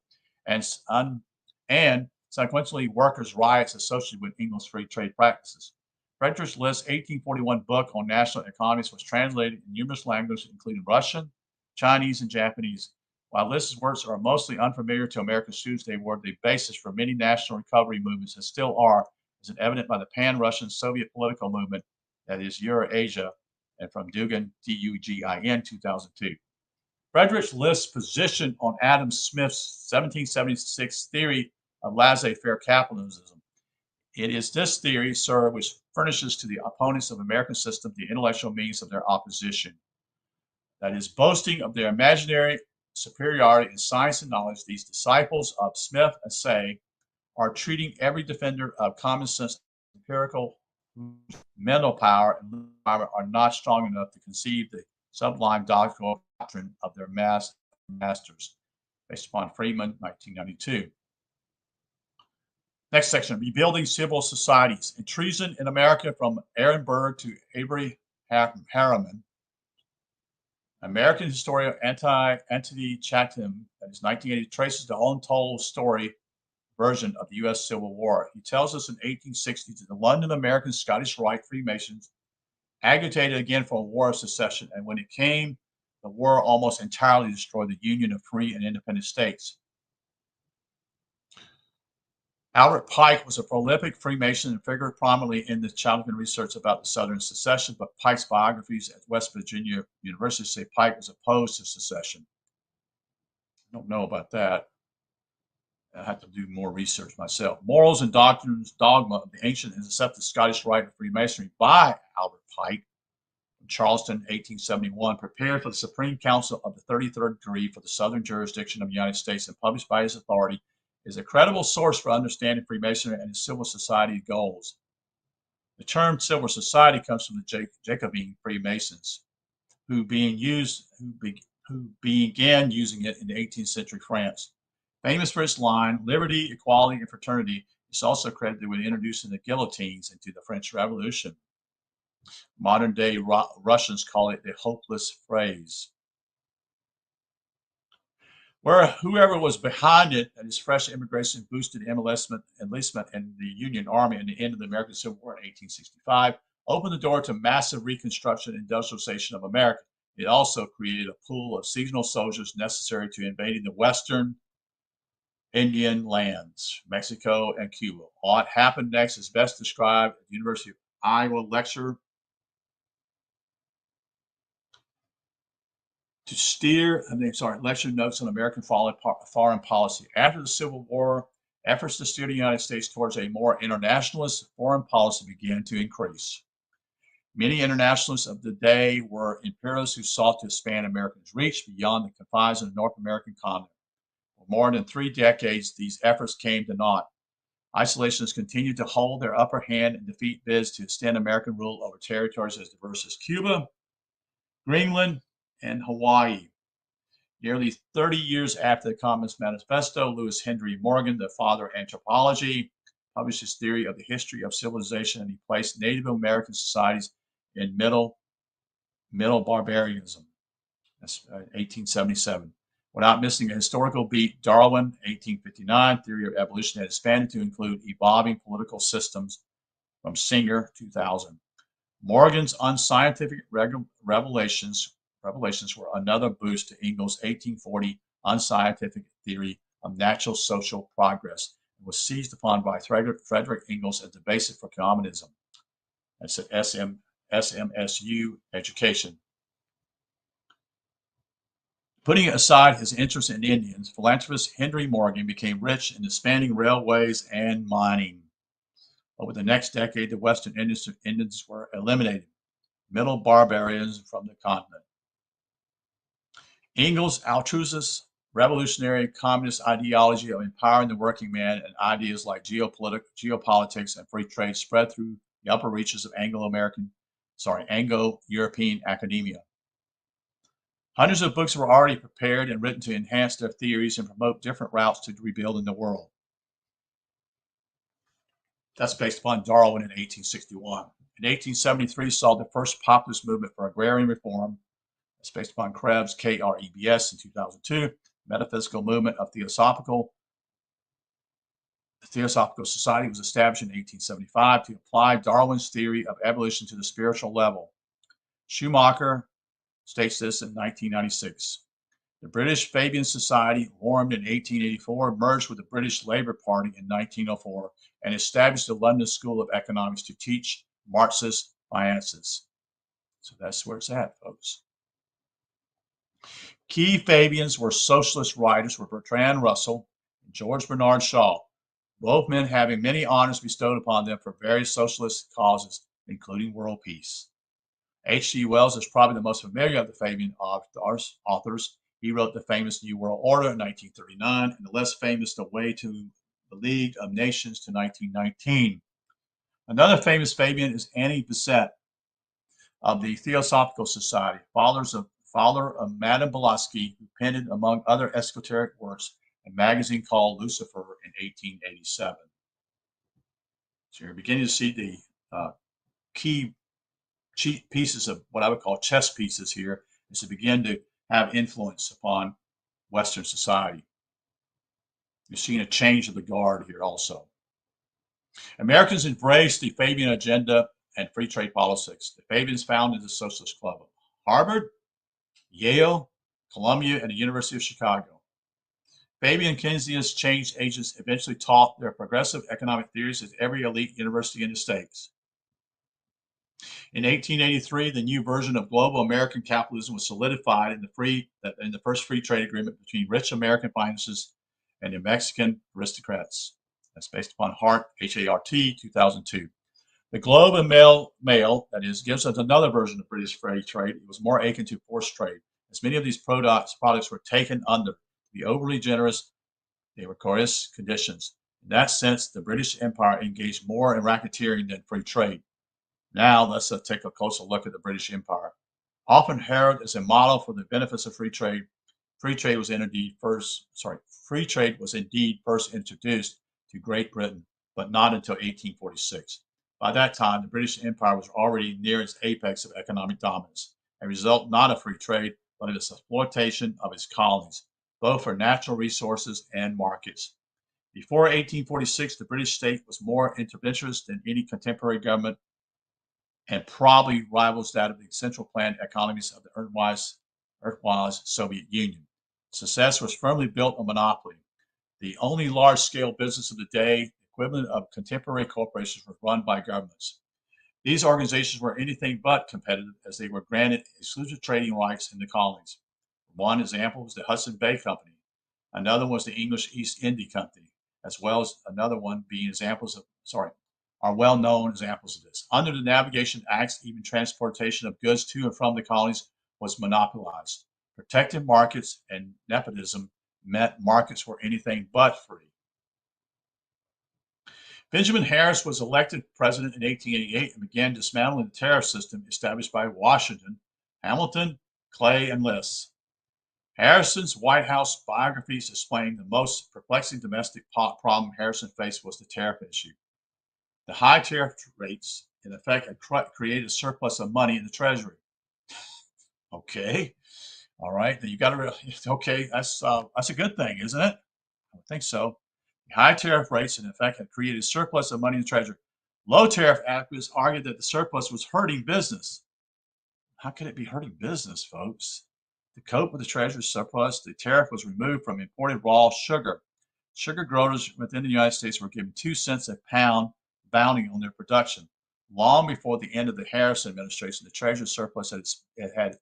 and consequently workers' riots associated with English free trade practices. Frederick List's 1841 book on national economies was translated in numerous languages, including Russian, Chinese, and Japanese. While List's works are mostly unfamiliar to American students, they were the basis for many national recovery movements and still are, as evident by the pan-Russian Soviet political movement, that is Eurasia, and from Dugin, D-U-G-I-N, 2002. Frederick List's position on Adam Smith's 1776 theory of laissez-faire capitalism. It is this theory, sir, which furnishes to the opponents of the American system the intellectual means of their opposition. That is, boasting of their imaginary superiority in science and knowledge, these disciples of Smith say are treating every defender of common sense empirical mental power and are not strong enough to conceive the sublime doctrinal doctrine of their masters, based upon Freeman, 1992. Next section, rebuilding civil societies. In Treason in America from Aaron Burr to Avery Harriman, American historian Anthony Chatham, that is 1980, traces the untold story version of the U.S. Civil War. He tells us in 1860 that the London American Scottish Rite Freemasons agitated again for a war of secession, and when it came, the war almost entirely destroyed the Union of free and independent states. Albert Pike was a prolific Freemason and figured prominently in the Chatterton research about the Southern secession, but Pike's biographies at West Virginia University say Pike was opposed to secession. I don't know about that. I had to do more research myself. Morals and Doctrines, Dogma of the Ancient and Deceptive Scottish Rite of Freemasonry by Albert Pike, from Charleston, 1871, prepared for the Supreme Council of the 33rd degree for the Southern jurisdiction of the United States and published by his authority, is a credible source for understanding Freemasonry and its civil society goals. The term civil society comes from the Jacobin Freemasons, who began using it in the 18th century France. Famous for its line, liberty, equality, and fraternity, it's also credited with introducing the guillotines into the French Revolution. Modern day Russians call it the hopeless phrase. Whoever was behind it, that is, fresh immigration boosted enlistment in the Union Army and the end of the American Civil War in 1865, opened the door to massive reconstruction and industrialization of America. It also created a pool of seasonal soldiers necessary to invading the Western Indian lands, Mexico and Cuba. What happened next is best described at the University of Iowa lecture lecture notes on American foreign policy. After the Civil War, efforts to steer the United States towards a more internationalist foreign policy began to increase. Many internationalists of the day were imperialists who sought to expand America's reach beyond the confines of the North American continent. For more than 3 decades, these efforts came to naught. Isolationists continued to hold their upper hand and defeat bids to extend American rule over territories as diverse as Cuba, Greenland, and Hawaii. Nearly 30 years after the Communist Manifesto, Lewis Henry Morgan, the father of anthropology, published his theory of the history of civilization, and he placed Native American societies in middle barbarism. That's 1877. Without missing a historical beat, Darwin, 1859, theory of evolution had expanded to include evolving political systems, from Singer, 2000. Morgan's unscientific revelations were another boost to Engels' 1840 unscientific theory of natural social progress, and was seized upon by Frederick Engels as the basis for communism. That's at SMSU education. Putting aside his interest in Indians, philanthropist Henry Morgan became rich in expanding railways and mining. Over the next decade, the Western Indians were eliminated, middle barbarians from the continent. Engels' altruistic revolutionary communist ideology of empowering the working man, and ideas like geopolitics and free trade spread through the upper reaches of Anglo-European academia. Hundreds of books were already prepared and written to enhance their theories and promote different routes to rebuilding the world. That's based upon Darwin in 1861. In 1873, saw the first populist movement for agrarian reform. That's based upon Krebs, Krebs, in 2002. Metaphysical movement of Theosophical Society was established in 1875 to apply Darwin's theory of evolution to the spiritual level. Schumacher states this in 1996. The British Fabian Society, formed in 1884, merged with the British Labour Party in 1904 and established the London School of Economics to teach Marxist finances. So that's where it's at, folks. Key Fabians were socialist writers were Bertrand Russell and George Bernard Shaw, both men having many honors bestowed upon them for various socialist causes, including world peace. H.G. Wells is probably the most familiar of the Fabian authors. He wrote the famous New World Order in 1939 and the less famous The Way to the League of Nations to 1919. Another famous Fabian is Annie Besant of the Theosophical Society, father of Madame Blavatsky, who penned, among other esoteric works, a magazine called Lucifer in 1887. So you're beginning to see the key pieces of what I would call chess pieces here, is to begin to have influence upon Western society. You're seeing a change of the guard here also. Americans embraced the Fabian agenda and free trade politics. The Fabians founded the Socialist Club of Harvard, Yale, Columbia, and the University of Chicago. Fabian Keynesian change agents eventually taught their progressive economic theories at every elite university in the States. In 1883, the new version of global American capitalism was solidified in the first free trade agreement between rich American financiers and the Mexican aristocrats. That's based upon Hart, H-A-R-T, 2002. The Globe and Mail, that is, gives us another version of British free trade. It was more akin to forced trade, as many of these products were taken under the overly generous, they were coerced conditions. In that sense, the British Empire engaged more in racketeering than free trade. Now let's take a closer look at the British Empire. Often heralded as a model for the benefits of free trade was indeed first introduced to Great Britain, but not until 1846. By that time, the British Empire was already near its apex of economic dominance, a result not of free trade, but of its exploitation of its colonies, both for natural resources and markets. Before 1846, the British state was more interventionist than any contemporary government, and probably rivals that of the central planned economies of the erstwhile Soviet Union. Success was firmly built on monopoly. The only large-scale business of the day, equivalent of contemporary corporations, was run by governments. These organizations were anything but competitive, as they were granted exclusive trading rights in the colonies. One example was the Hudson Bay Company. Another was the English East India Company, as well as another one being are well-known examples of this. Under the Navigation Acts, even transportation of goods to and from the colonies was monopolized. Protected markets and nepotism meant markets were anything but free. Benjamin Harris was elected president in 1888 and began dismantling the tariff system established by Washington, Hamilton, Clay, and Bliss. Harrison's White House biographies explain the most perplexing domestic problem Harrison faced was the tariff issue. The high tariff rates, in effect, had created a surplus of money in the Treasury. Okay, all right. Then you got to. Okay, that's a good thing, isn't it? I would think so. The high tariff rates, in effect, had created a surplus of money in the Treasury. Low tariff advocates argued that the surplus was hurting business. How could it be hurting business, folks? To cope with the Treasury surplus, the tariff was removed from imported raw sugar. Sugar growers within the United States were given 2 cents a pound bounty on their production. Long before the end of the Harrison administration, the Treasury surplus had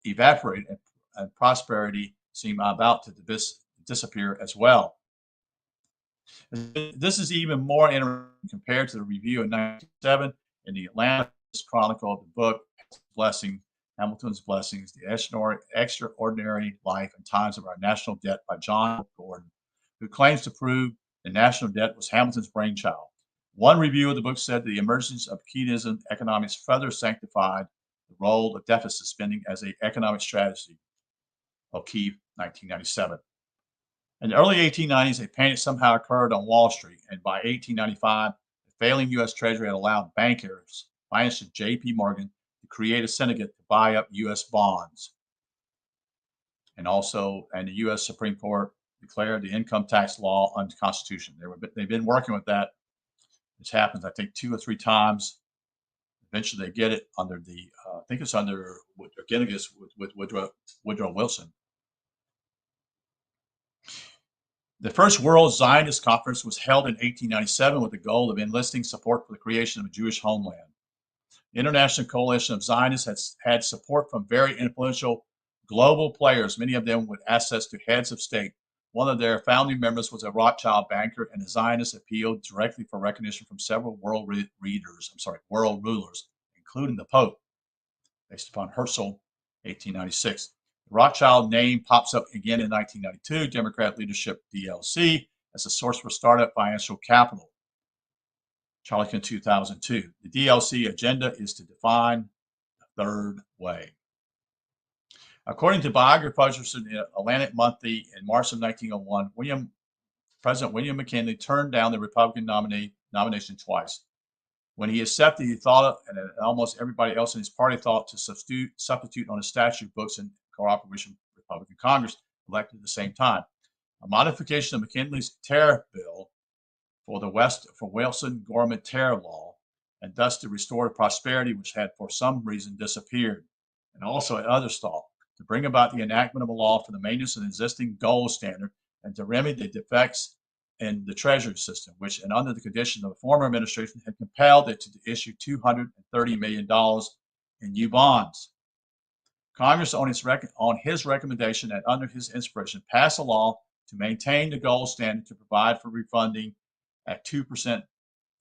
evaporated, and prosperity seemed about to disappear as well. This is even more interesting compared to the review in 1997 in the Atlanta Chronicle of the book Blessing, Hamilton's Blessings, The Extraordinary Life and Times of Our National Debt by John Gordon, who claims to prove the national debt was Hamilton's brainchild. One review of the book said the emergence of Keynesian economics further sanctified the role of deficit spending as an economic strategy. O'Keefe, 1997. In the early 1890s, a panic somehow occurred on Wall Street, and by 1895, the failing U.S. Treasury had allowed bankers, financed J.P. Morgan, to create a syndicate to buy up U.S. bonds. And the U.S. Supreme Court declared the income tax law unconstitutional. They've been working with that. This happens, I think, 2 or 3 times. Eventually, they get it under the, I think it's under, again, I guess, with Woodrow Wilson. The first World Zionist Conference was held in 1897 with the goal of enlisting support for the creation of a Jewish homeland. The International Coalition of Zionists has had support from very influential global players, many of them with access to heads of state. One of their founding members was a Rothschild banker, and the Zionists appealed directly for recognition from several world rulers, including the Pope, based upon Herzl, 1896. The Rothschild name pops up again in 1992, Democrat leadership DLC, as a source for startup financial capital. Charleton, 2002. The DLC agenda is to define the third way. According to biographers in the Atlantic Monthly in March of 1901, President William McKinley turned down the Republican nomination twice. When he accepted, he thought, and almost everybody else in his party thought, to substitute on his statute books in cooperation with Republican Congress, elected at the same time. A modification of McKinley's tariff bill for Wilson-Gorman tariff law, and thus to restore prosperity which had for some reason disappeared, and also another stall, to bring about the enactment of a law for the maintenance of the existing gold standard and to remedy the defects in the Treasury system, which, and under the conditions of the former administration, had compelled it to issue $230 million in new bonds. Congress, on his recommendation and under his inspiration, passed a law to maintain the gold standard to provide for refunding at 2%,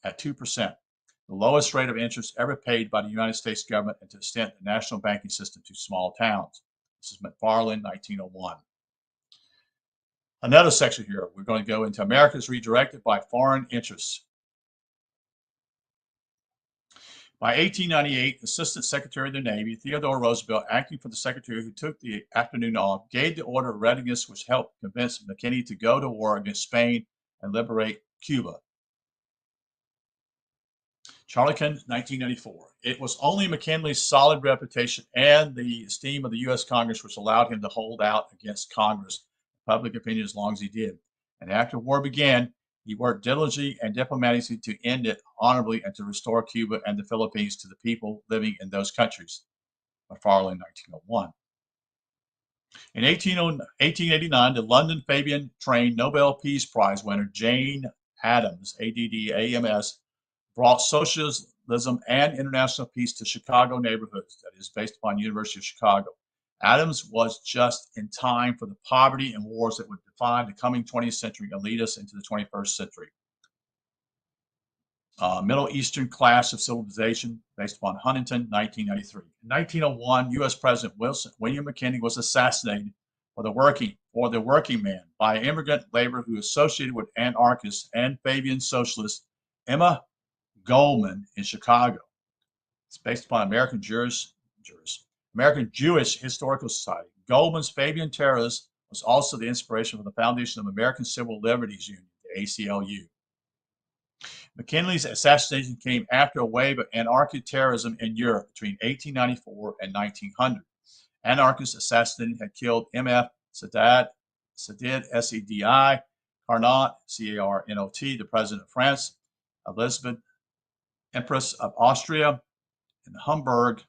the lowest rate of interest ever paid by the United States government, and to extend the national banking system to small towns. This is McFarland, 1901. Another section here, we're going to go into America's redirected by foreign interests. By 1898, Assistant Secretary of the Navy, Theodore Roosevelt, acting for the Secretary who took the afternoon off, gave the order of readiness which helped convince McKinley to go to war against Spain and liberate Cuba. Charleton, 1994. It was only McKinley's solid reputation and the esteem of the U.S. Congress which allowed him to hold out against Congress, public opinion, as long as he did. And after war began, he worked diligently and diplomatically to end it honorably and to restore Cuba and the Philippines to the people living in those countries. McFarland, 1901. In 1889, the London Fabian trained Nobel Peace Prize winner Jane Addams, ADDAMS, brought socialism and international peace to Chicago neighborhoods, that is based upon University of Chicago. Adams was just in time for the poverty and wars that would define the coming 20th century and lead us into the 21st century. Middle Eastern Clash of Civilization, based upon Huntington, 1993. In 1901, U.S. President William McKinley was assassinated for the working man by immigrant labor who associated with anarchist and Fabian socialist Emma Goldman in Chicago. It's based upon American Jewish Historical Society. Goldman's Fabian terrorism was also the inspiration for the foundation of American Civil Liberties Union, the ACLU. McKinley's assassination came after a wave of anarchic terrorism in Europe between 1894 and 1900. Anarchists assassinated had killed M.F. Sadat, S-E-D-I, Carnot, C-A-R-N-O-T, the president of France, Elizabeth, Empress of Austria, and Humberg,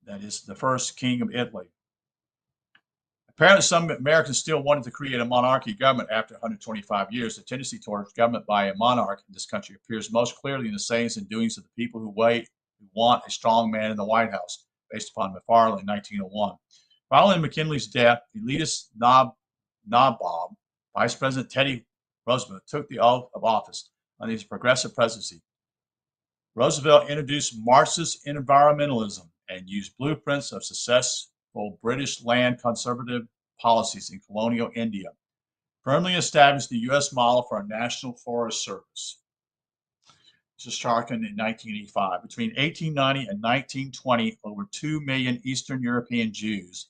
that is the first king of Italy. Apparently, some Americans still wanted to create a monarchy government after 125 years. The tendency towards government by a monarch in this country appears most clearly in the sayings and doings of the people who want a strong man in the White House, based upon McFarland, 1901. Following McKinley's death, elitist Nabob, Vice President Teddy Roosevelt, took the oath of office under his progressive presidency. Roosevelt introduced Marxist environmentalism and used blueprints of successful British land conservative policies in colonial India, firmly established the U.S. model for a national forest service. This is Sharkin in 1985. Between 1890 and 1920, over 2 million Eastern European Jews,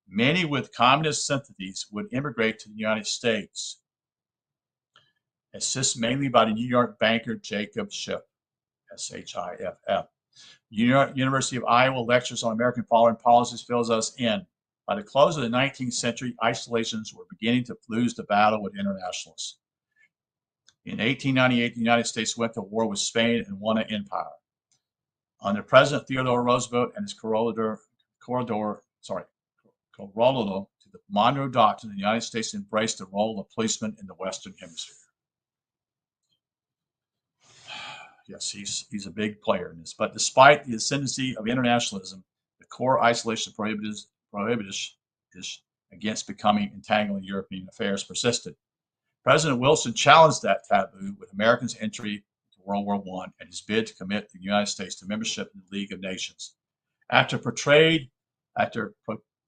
many with communist sympathies, would immigrate to the United States, assisted mainly by the New York banker Jacob Schiff, S-H-I-F-F. University of Iowa lectures on American foreign policies fills us in. By the close of the 19th century, isolations were beginning to lose the battle with internationalists. In 1898, the United States went to war with Spain and won an empire. Under President Theodore Roosevelt and his correlator to the Monroe Doctrine, the United States embraced the role of policeman in the Western Hemisphere. Yes, he's a big player in this. But despite the ascendancy of internationalism, the core isolation prohibition against becoming entangled in European affairs persisted. President Wilson challenged that taboo with Americans' entry into World War I and his bid to commit the United States to membership in the League of Nations. After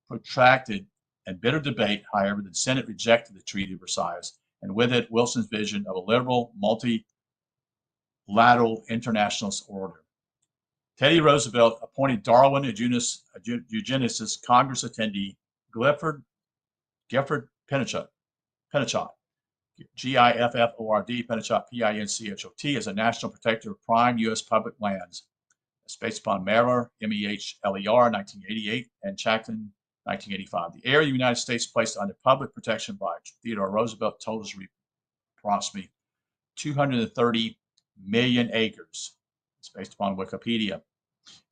protracted and bitter debate, however, the Senate rejected the Treaty of Versailles, and with it, Wilson's vision of a liberal, multilateral internationalist order. Teddy Roosevelt appointed Darwin eugenicist Congress attendee Gifford Pinchot, G-I-F-F-O-R-D, Pinchot, P-I-N-C-H-O-T, as a national protector of prime U.S. public lands. It's based upon Mehler, M-E-H-L-E-R, 1988, and Chaplin, 1985. The area of the United States placed under public protection by Theodore Roosevelt totals approximately 230 million acres. It's based upon Wikipedia.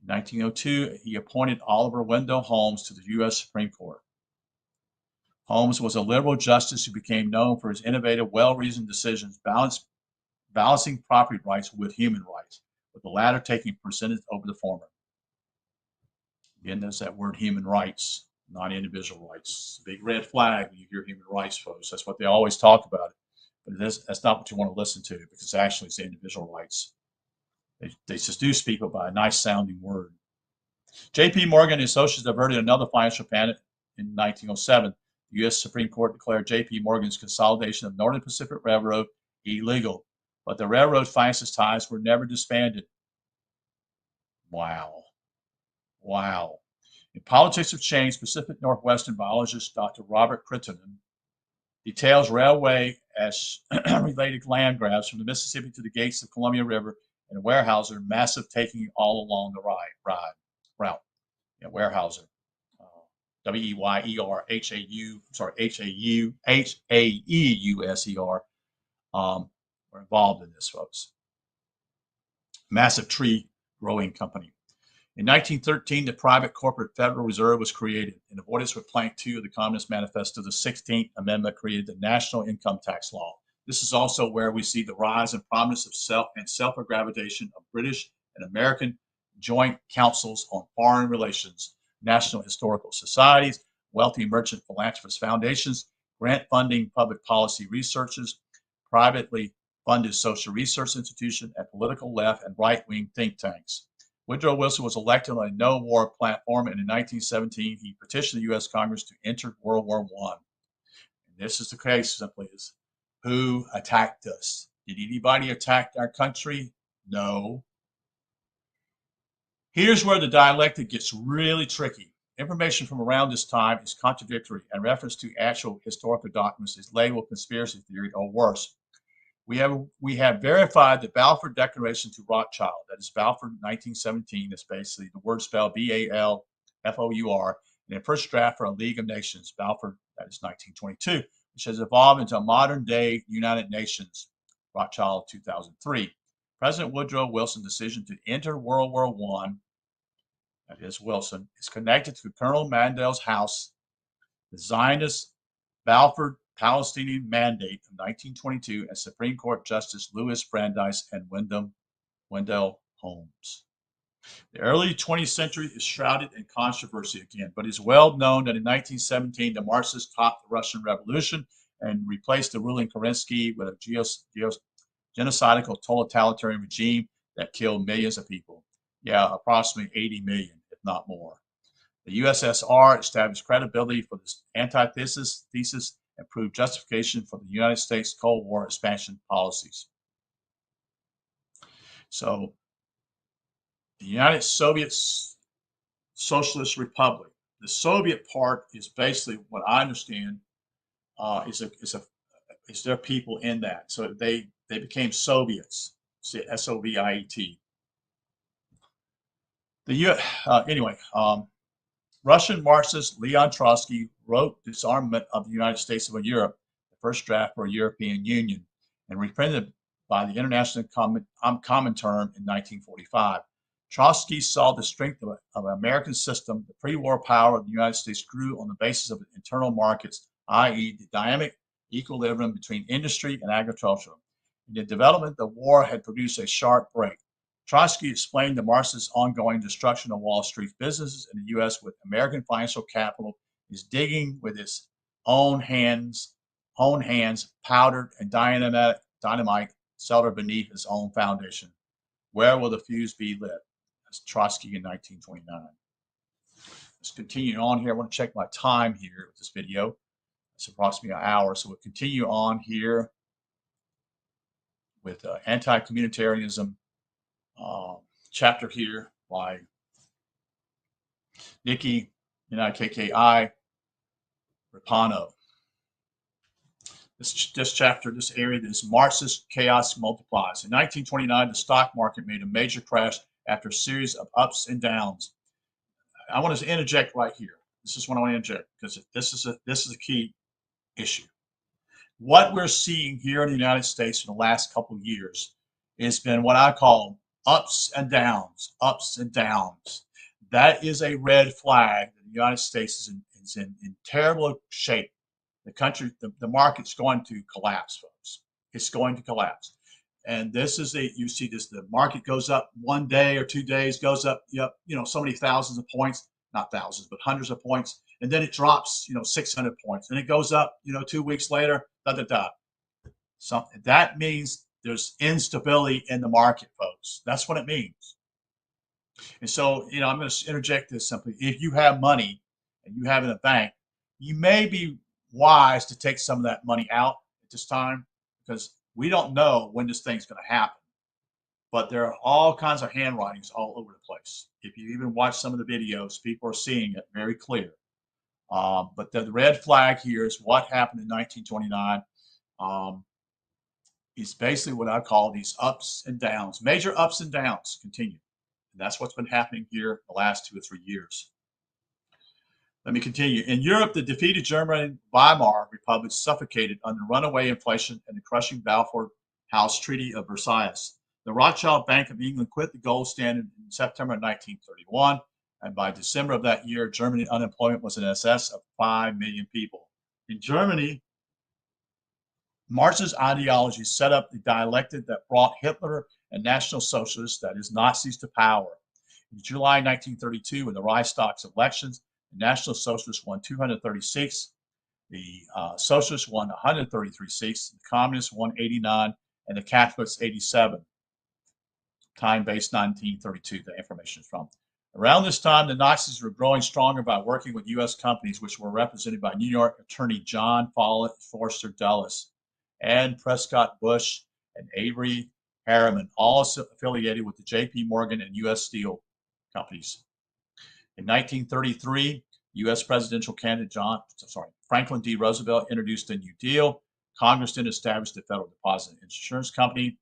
In 1902, he appointed Oliver Wendell Holmes to the U.S. Supreme Court. Holmes was a liberal justice who became known for his innovative, well-reasoned decisions balancing property rights with human rights, with the latter taking precedence over the former. Again, there's that word human rights, not individual rights. Big red flag when you hear human rights, folks. That's what they always talk about. But that's not what you want to listen to, because actually it's individual rights. They seduce people by a nice sounding word. J.P. Morgan and associates averted another financial panic in 1907. The U.S. Supreme Court declared J.P. Morgan's consolidation of Northern Pacific Railroad illegal, but the railroad finances ties were never disbanded. Wow. In Politics of Change, Pacific Northwestern biologist Dr. Robert Crittenden details railway as related land grabs from the Mississippi to the gates of Columbia River and Weyerhaeuser, massive taking all along the route. Yeah, Weyerhaeuser. H-A-E-U-S-E-R, were involved in this, folks. Massive tree growing company. In 1913, the private corporate Federal Reserve was created. In avoidance with Plank 2 of the Communist Manifesto, the 16th Amendment created the National Income Tax Law. This is also where we see the rise and prominence of self-aggravation of British and American joint councils on foreign relations, national historical societies, wealthy merchant philanthropist foundations, grant funding public policy researches, privately funded social research institutions, and political left and right-wing think tanks. Woodrow Wilson was elected on a no-war platform, and in 1917, he petitioned the U.S. Congress to enter World War I. And this is the case, simply is, who attacked us? Did anybody attack our country? No. Here's where the dialectic gets really tricky. Information from around this time is contradictory, and reference to actual historical documents is labeled conspiracy theory or worse. We have verified the Balfour Declaration to Rothschild, that is Balfour 1917, that's basically the word spelled B-A-L-F-O-U-R, and the first draft for a League of Nations, Balfour, that is 1922, which has evolved into a modern-day United Nations, Rothschild 2003. President Woodrow Wilson's decision to enter World War I, that is Wilson, is connected to Colonel Mandel's house, the Zionist Balfour Palestinian Mandate of 1922, and Supreme Court Justice Louis Brandeis and Wendell Holmes. The early 20th century is shrouded in controversy again, but it's well known that in 1917, the Marxists topped the Russian Revolution and replaced the ruling Kerensky with a genocidal totalitarian regime that killed millions of people. Yeah, approximately 80 million, if not more. The USSR established credibility for this antithesis and proved justification for the United States Cold War expansion policies. So, the United Soviet Socialist Republic. The Soviet part is basically what I understand is their people in that. So they became Soviets. Soviet. Anyway, Russian Marxist Leon Trotsky wrote Disarmament of the United States of Europe, the first draft for a European Union, and reprinted by the International Communtarian in 1945. Trotsky saw the strength of an American system. The pre-war power of the United States grew on the basis of internal markets, i.e., the dynamic equilibrium between industry and agriculture. In the development, the war had produced a sharp break. Trotsky explained the Marxist ongoing destruction of Wall Street businesses in the U.S. with American financial capital is digging with its own hands, powdered and dynamite settled beneath its own foundation. Where will the fuse be lit? That's Trotsky in 1929. Let's continue on here. I want to check my time here with this video. It's approximately an hour, so we'll continue on here with anti-communitarianism chapter here by Nikki Raapana. This chapter, this area, this Marxist chaos multiplies. In 1929, the stock market made a major crash after a series of ups and downs. I want to interject right here. This is what I want to interject because this is a key issue. What we're seeing here in the United States in the last couple of years has been what I call ups and downs, ups and downs. That is a red flag that the United States is in terrible shape. The country, the market's going to collapse, folks. It's going to collapse. And this is you see this, the market goes up one day or 2 days, goes up, so many thousands of points, not thousands, but hundreds of points. And then it drops, 600 points. And it goes up, 2 weeks later, So that means there's instability in the market, folks. That's what it means. And so, I'm going to interject this simply. If you have money and you have it in a bank, you may be wise to take some of that money out at this time because we don't know when this thing's going to happen. But there are all kinds of handwritings all over the place. If you even watch some of the videos, people are seeing it very clear. But the red flag here is what happened in 1929. Is basically what I call these ups and downs. Major ups and downs continue. And that's what's been happening here the last 2 or 3 years. Let me continue. In Europe, the defeated German Weimar Republic suffocated under runaway inflation and the crushing Balfour House Treaty of Versailles. The Rothschild Bank of England quit the gold standard in September 1931, and by December of that year, Germany unemployment was in excess of 5 million people. In Germany, Marxist ideology set up the dialectic that brought Hitler and National Socialists, that is, Nazis, to power. In July 1932, in the Reichstag's elections, the National Socialists won 236, the Socialists won 133 seats, the Communists won 89, and the Catholics 87. Time-based 1932, the information is from. Around this time, the Nazis were growing stronger by working with U.S. companies, which were represented by New York attorney John Forster Dulles, and Prescott Bush, and Avery Harriman, all affiliated with the J.P. Morgan and U.S. Steel companies. In 1933, U.S. presidential candidate Franklin D. Roosevelt introduced a New Deal. Congress then established the Federal Deposit Insurance Company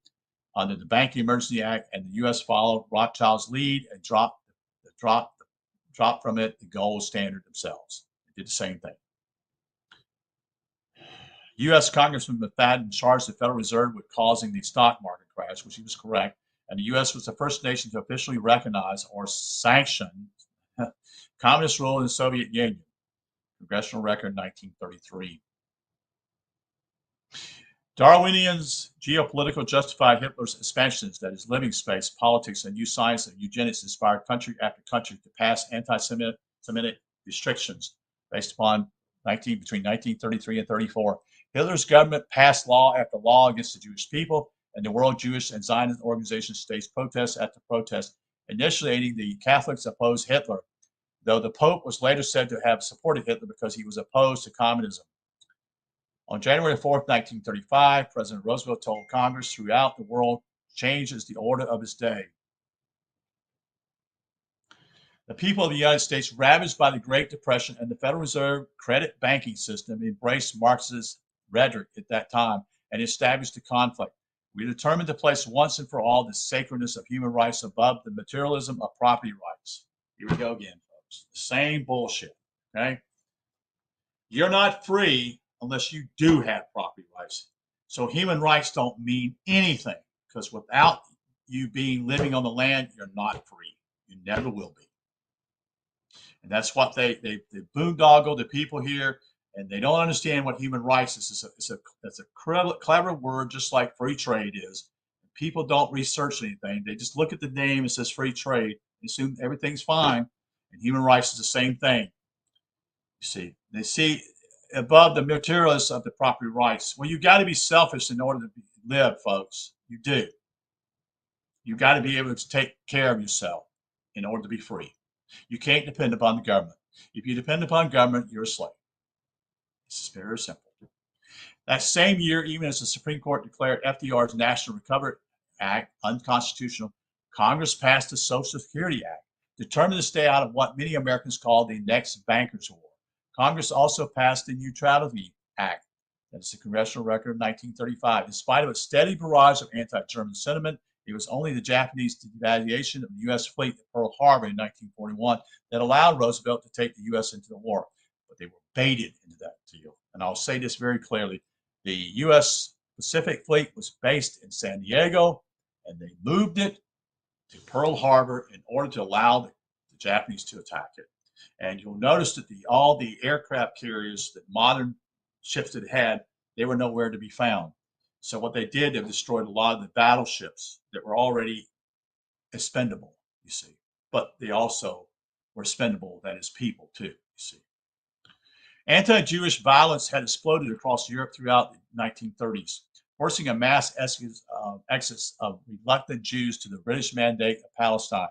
under the Banking Emergency Act, and the U.S. followed Rothschild's lead and dropped from it the gold standard themselves. They did the same thing. U.S. Congressman McFadden charged the Federal Reserve with causing the stock market crash, which he was correct, and the U.S. was the first nation to officially recognize or sanction communist rule in the Soviet Union. Congressional Record 1933. Darwinians geopolitical justified Hitler's expansions, that is, living space, politics, and new science and eugenics inspired country after country to pass anti-Semitic restrictions based upon between 1933 and 34. Hitler's government passed law after law against the Jewish people, and the World Jewish and Zionist Organization staged protest after protest, initiating the Catholics opposed Hitler though the Pope was later said to have supported Hitler because he was opposed to communism. On January 4th, 1935, President Roosevelt told Congress throughout the world change is the order of his day. The people of the United States, ravaged by the Great Depression and the Federal Reserve credit banking system, embraced Marxist rhetoric at that time and established the conflict. We determined to place once and for all the sacredness of human rights above the materialism of property rights. Here we go again, folks. The same bullshit, okay? You're not free unless you do have property rights. So human rights don't mean anything because without you being living on the land, you're not free. You never will be. And that's what they boondoggle the people here, and they don't understand what human rights is. It's a clever word, just like free trade is. People don't research anything. They just look at the name and says free trade, and assume everything's fine. And human rights is the same thing. You see, they see above the materialists of the property rights. Well, you got to be selfish in order to live, folks. You do. You got to be able to take care of yourself in order to be free. You can't depend upon the government. If you depend upon government, you're a slave. This is very simple. That same year, even as the Supreme Court declared FDR's National Recovery Act unconstitutional, Congress passed the Social Security Act, determined to stay out of what many Americans call the next bankers' war. Congress also passed the Neutrality Act, that is the congressional record of 1935. In spite of a steady barrage of anti-German sentiment, it was only the Japanese devaluation of the U.S. fleet at Pearl Harbor in 1941 that allowed Roosevelt to take the U.S. into the war. But they were baited into that deal. And I'll say this very clearly. The U.S. Pacific Fleet was based in San Diego, and they moved it to Pearl Harbor in order to allow the Japanese to attack it. And you'll notice that all the aircraft carriers that modern ships had had, they were nowhere to be found. So what they did, they destroyed a lot of the battleships that were already expendable, you see. But they also were expendable, that is, people too, you see. Anti-Jewish violence had exploded across Europe throughout the 1930s, forcing a mass exodus of reluctant Jews to the British Mandate of Palestine,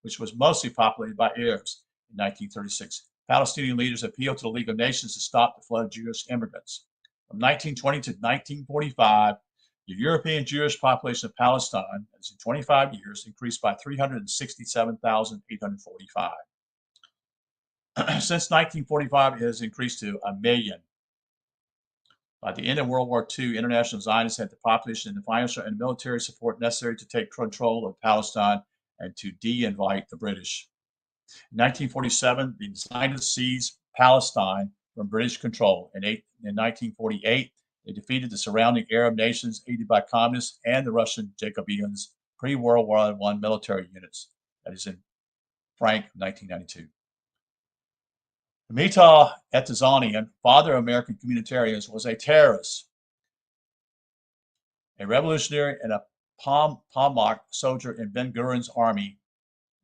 which was mostly populated by Arabs. In 1936, Palestinian leaders appealed to the League of Nations to stop the flood of Jewish immigrants. From 1920 to 1945, the European Jewish population of Palestine, as in 25 years, increased by 367,845. Since 1945, it has increased to 1 million. By the end of World War II, international Zionists had the population and the financial and military support necessary to take control of Palestine and to de-invite the British. In 1947, the Zionists seized Palestine from British control. In 1948, they defeated the surrounding Arab nations aided by communists and the Russian Jacobins pre-World War I military units. That is in Frank, 1992. Mitah Etazanian, father of American communitarians, was a terrorist, a revolutionary, and a Palmach soldier in Ben-Gurion's army.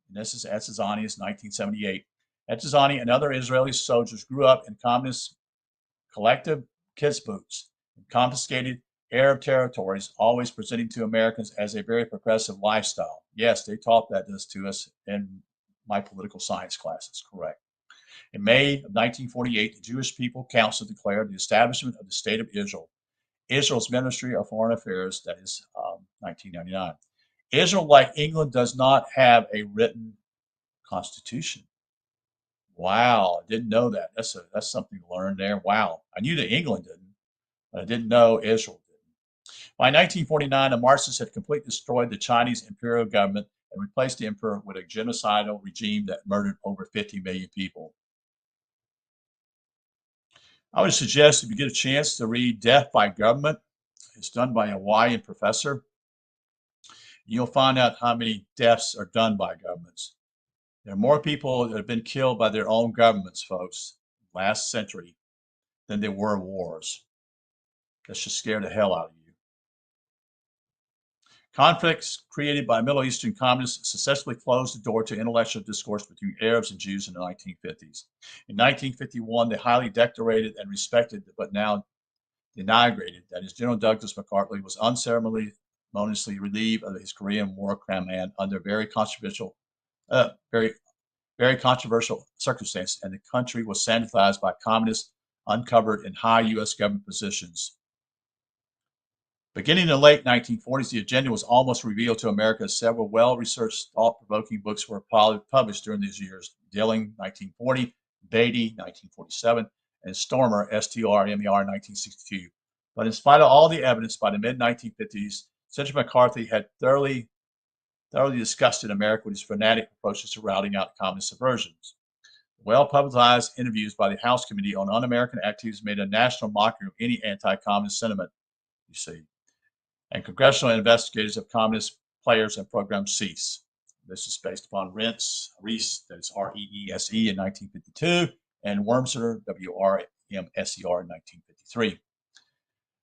And this is Etazanian's 1978. Etazani and other Israeli soldiers grew up in communist collective kibbutz and confiscated Arab territories, always presenting to Americans as a very progressive lifestyle. Yes, they taught this to us in my political science classes, correct. In May of 1948, the Jewish People Council declared the establishment of the State of Israel, Israel's Ministry of Foreign Affairs, that is 1999. Israel, like England, does not have a written constitution. Wow, I didn't know that. That's something to learn there. Wow, I knew that England didn't, but I didn't know Israel didn't. By 1949, the Marxists had completely destroyed the Chinese imperial government and replaced the emperor with a genocidal regime that murdered over 50 million people. I would suggest if you get a chance to read Death by Government, it's done by a Hawaiian professor. You'll find out how many deaths are done by governments. There are more people that have been killed by their own governments, folks, last century than there were wars. That should scare the hell out of you. Conflicts created by Middle Eastern communists successfully closed the door to intellectual discourse between Arabs and Jews in the 1950s. In 1951, the highly decorated and respected, but now denigrated, that is, General Douglas MacArthur was unceremoniously relieved of his Korean War command under very controversial, very very controversial circumstance, and the country was sanitized by communists uncovered in high U.S. government positions. Beginning in the late 1940s, the agenda was almost revealed to America as several well-researched, thought-provoking books were published during these years. Dilling, 1940, Beatty, 1947, and Stormer, S-T-R-M-E-R, 1962. But in spite of all the evidence, by the mid-1950s, Senator McCarthy had thoroughly disgusted America with his fanatic approaches to routing out communist subversions. Well-publicized interviews by the House Committee on Un-American Activities made a national mockery of any anti-communist sentiment, you see. And congressional investigators of communist players and programs cease. This is based upon Reese, that is R-E-E-S-E in 1952, and Wormser, W-R-M-S-E-R in 1953.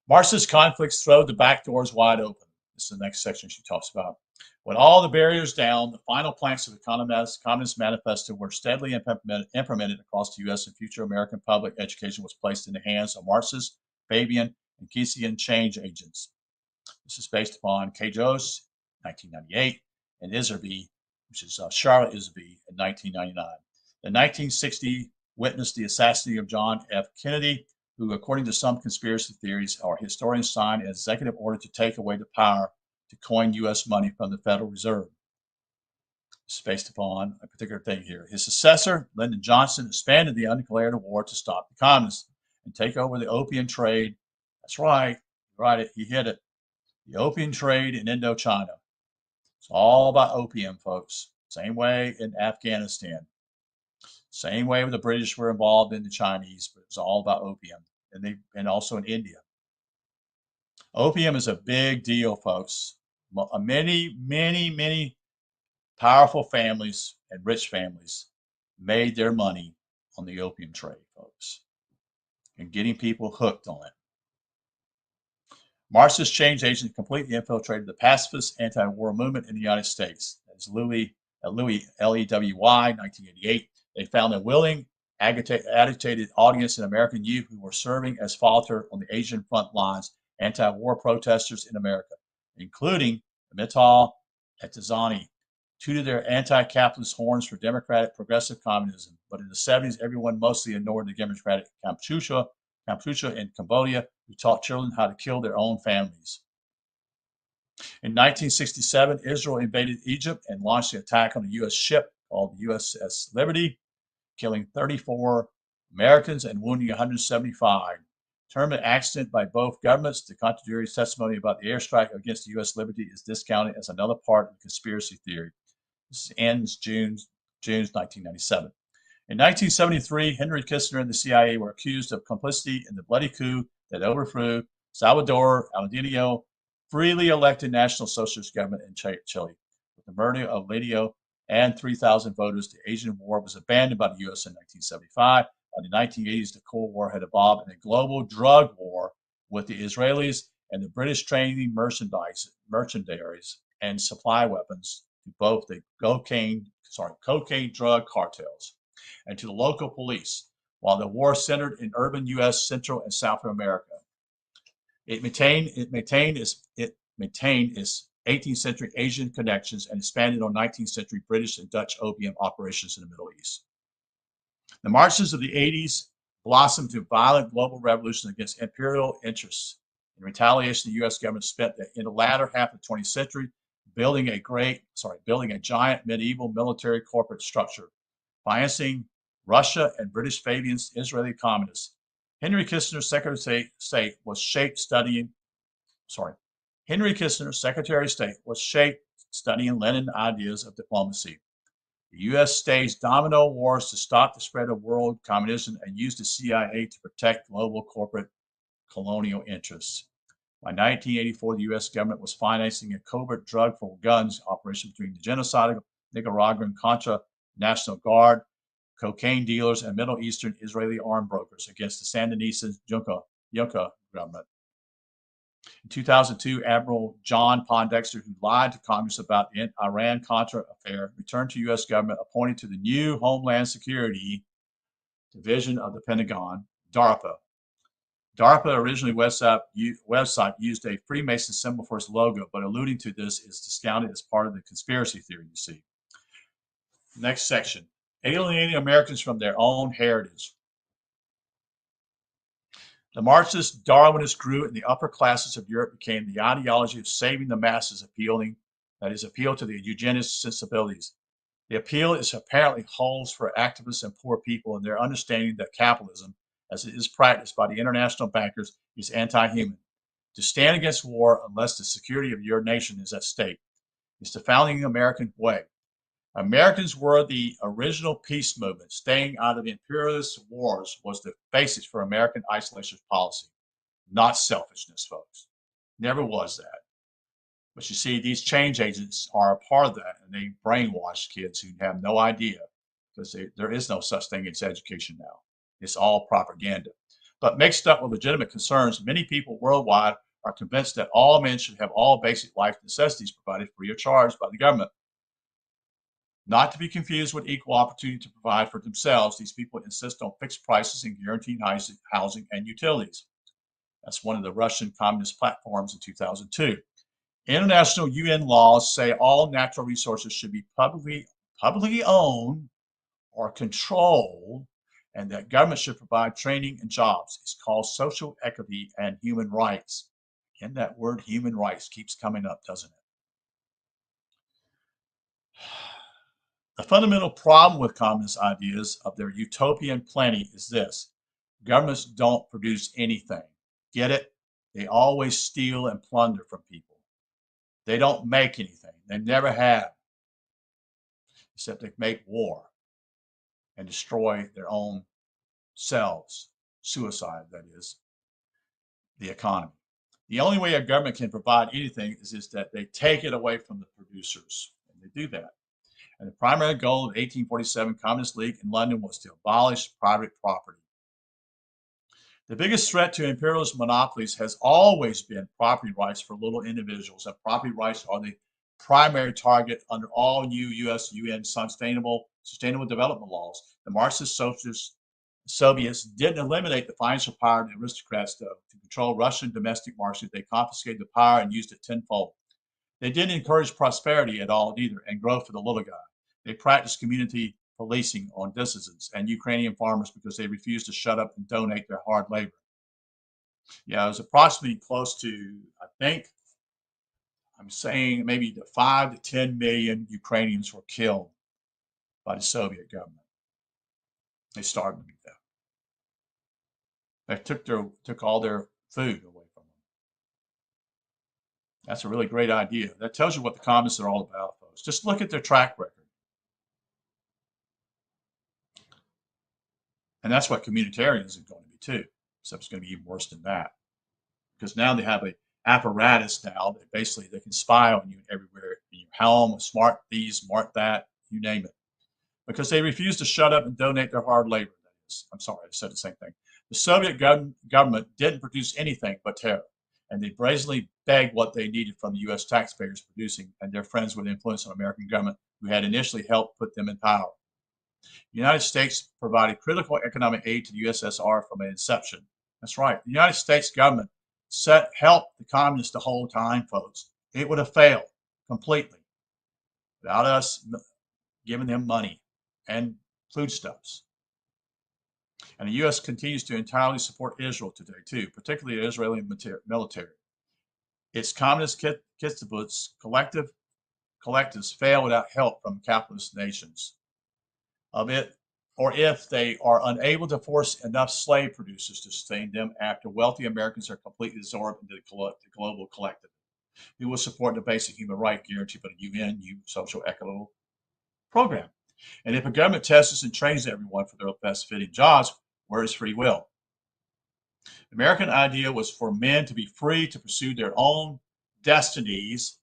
Marxist conflicts throw the back doors wide open. This is the next section she talks about. When all the barriers down, the final planks of the Communist Manifesto were steadily implemented across the U.S. and future American public education was placed in the hands of Marxist, Fabian, and Keynesian change agents. This is based upon K. Jose, 1998, and Iserby, which is Charlotte Iserby, in 1999. In 1960, witnessed the assassination of John F. Kennedy, who, according to some conspiracy theories, our historians signed an executive order to take away the power to coin U.S. money from the Federal Reserve. It's based upon a particular thing here. His successor, Lyndon Johnson, expanded the undeclared war to stop the communists and take over the opium trade. That's right, he hit it. The opium trade in Indochina. It's all about opium, folks. Same way in Afghanistan. Same way the British were involved in the Chinese, but it's all about opium. And also in India. Opium is a big deal, folks. Many powerful families and rich families made their money on the opium trade, folks, and getting people hooked on it. Marxist change agents completely infiltrated the pacifist anti-war movement in the United States. That's Louis, L-E-W-Y, 1988. They found a willing, agitated audience in American youth who were serving as fodder on the Asian front lines, anti-war protesters in America, including Mittal and Tizani, tooted their anti-capitalist horns for democratic progressive communism. But in the 70s, everyone mostly ignored the democratic Kampuchea in Cambodia, who taught children how to kill their own families. In 1967, Israel invaded Egypt and launched an attack on a U.S. ship called the USS Liberty, killing 34 Americans and wounding 175. Termed an accident by both governments, the contradictory testimony about the airstrike against the U.S. Liberty is discounted as another part of the conspiracy theory. This ends June 1997. In 1973, Henry Kissinger and the CIA were accused of complicity in the bloody coup that overthrew Salvador Allende, freely elected National Socialist government in Chile. With the murder of Allende and 3,000 voters, the Asian War was abandoned by the U.S. in 1975. By the 1980s, the Cold War had evolved in a global drug war with the Israelis and the British trading merchandise and supply weapons to both the cocaine drug cartels and to the local police, while the war centered in urban U.S., Central, and South America. It maintained its 18th century Asian connections and expanded on 19th century British and Dutch opium operations in the Middle East. The Marxists of the 80s blossomed into violent global revolutions against imperial interests. In retaliation, the U.S. government spent in the latter half of the 20th century building a giant medieval military corporate structure, financing Russia and British Fabian's Israeli communists. Henry Kissinger's Secretary of State was shaped studying Lenin ideas of diplomacy. The U.S. staged domino wars to stop the spread of world communism and used the CIA to protect global corporate colonial interests. By 1984, the U.S. government was financing a covert drug for guns operation between the genocidal Nicaraguan Contra National Guard, cocaine dealers, and Middle Eastern Israeli armed brokers against the Sandinista Junta government. In 2002, Admiral John Poindexter, who lied to Congress about the Iran-Contra affair, returned to U.S. government, appointed to the new Homeland Security Division of the Pentagon, DARPA. DARPA originally website used a Freemason symbol for its logo, but alluding to this is discounted as part of the conspiracy theory you see. Next section. alienating Americans from their own heritage. The Marxist Darwinist grew in the upper classes of Europe became the ideology of saving the masses, appeal to the eugenist sensibilities. The appeal is apparently holds for activists and poor people in their understanding that capitalism, as it is practiced by the international bankers, is anti-human. To stand against war unless the security of your nation is at stake is the founding American way. Americans were the original peace movement. Staying out of imperialist wars was the basis for American isolationist policy, not selfishness, folks. Never was that. But you see, these change agents are a part of that, and they brainwash kids who have no idea because there is no such thing as education now. It's all propaganda. But mixed up with legitimate concerns, many people worldwide are convinced that all men should have all basic life necessities provided free of charge by the government. Not to be confused with equal opportunity to provide for themselves, these people insist on fixed prices and guaranteed housing and utilities. That's one of the Russian communist platforms in 2002. International UN laws say all natural resources should be publicly owned or controlled, and that government should provide training and jobs. It's called social equity and human rights. Again, that word human rights keeps coming up, doesn't it? The fundamental problem with communist ideas of their utopian planning is this: governments don't produce anything. Get it? They always steal and plunder from people. They don't make anything. They never have, except they make war and destroy their own selves. Suicide, that is, the economy. The only way a government can provide anything is that they take it away from the producers, and they do that. And the primary goal of the 1847 Communist League in London was to abolish private property. The biggest threat to imperialist monopolies has always been property rights for little individuals, and property rights are the primary target under all new U.S. UN sustainable development laws. The Marxist Socialist Soviets didn't eliminate the financial power of the aristocrats, though. To control Russian domestic markets, they confiscated the power and used it tenfold. They didn't encourage prosperity at all either and growth for the little guy. They practiced community policing on dissidents and Ukrainian farmers because they refused to shut up and donate their hard labor. Yeah, it was approximately close to, I think, I'm saying maybe 5 to 10 million Ukrainians were killed by the Soviet government. They starved them to death. They took all their food away from them. That's a really great idea. That tells you what the communists are all about, folks. Just look at their track record. And that's what communitarianism is going to be too, except it's going to be even worse than that. Because now they have an apparatus now that basically they can spy on you everywhere, in your home, smart these, smart that, you name it. Because they refuse to shut up and donate their hard labor. I'm sorry, I said the same thing. The Soviet government didn't produce anything but terror, and they brazenly begged what they needed from the U.S. taxpayers producing and their friends with influence on American government who had initially helped put them in power. The United States provided critical economic aid to the USSR from its inception. That's right. The United States government helped the communists the whole time, folks. It would have failed completely without us giving them money and foodstuffs. And the U.S. continues to entirely support Israel today, too, particularly the Israeli military. Its communist kibbutz collectives fail without help from capitalist nations. Or if they are unable to force enough slave producers to sustain them after wealthy Americans are completely absorbed into the global collective, who will support the basic human right guaranteed by the UN social equitable program. And if a government tests and trains everyone for their best fitting jobs, where is free will? The American idea was for men to be free to pursue their own destinies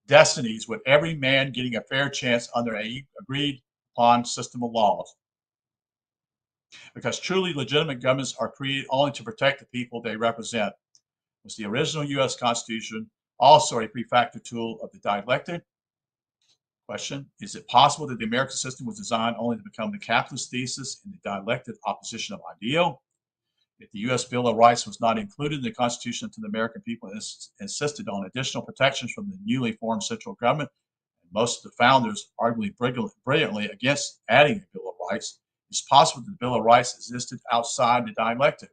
with every man getting a fair chance under an agreed upon system of laws. Because truly legitimate governments are created only to protect the people they represent. Was the original U.S. Constitution also a pre-factor tool of the dialectic? Question: is it possible that the American system was designed only to become the capitalist thesis in the dialectic opposition of ideal? If the U.S. Bill of Rights was not included in the Constitution until the American people insisted on additional protections from the newly formed central government, most of the founders arguing brilliantly against adding a Bill of Rights, it's possible that the Bill of Rights existed outside the dialectic.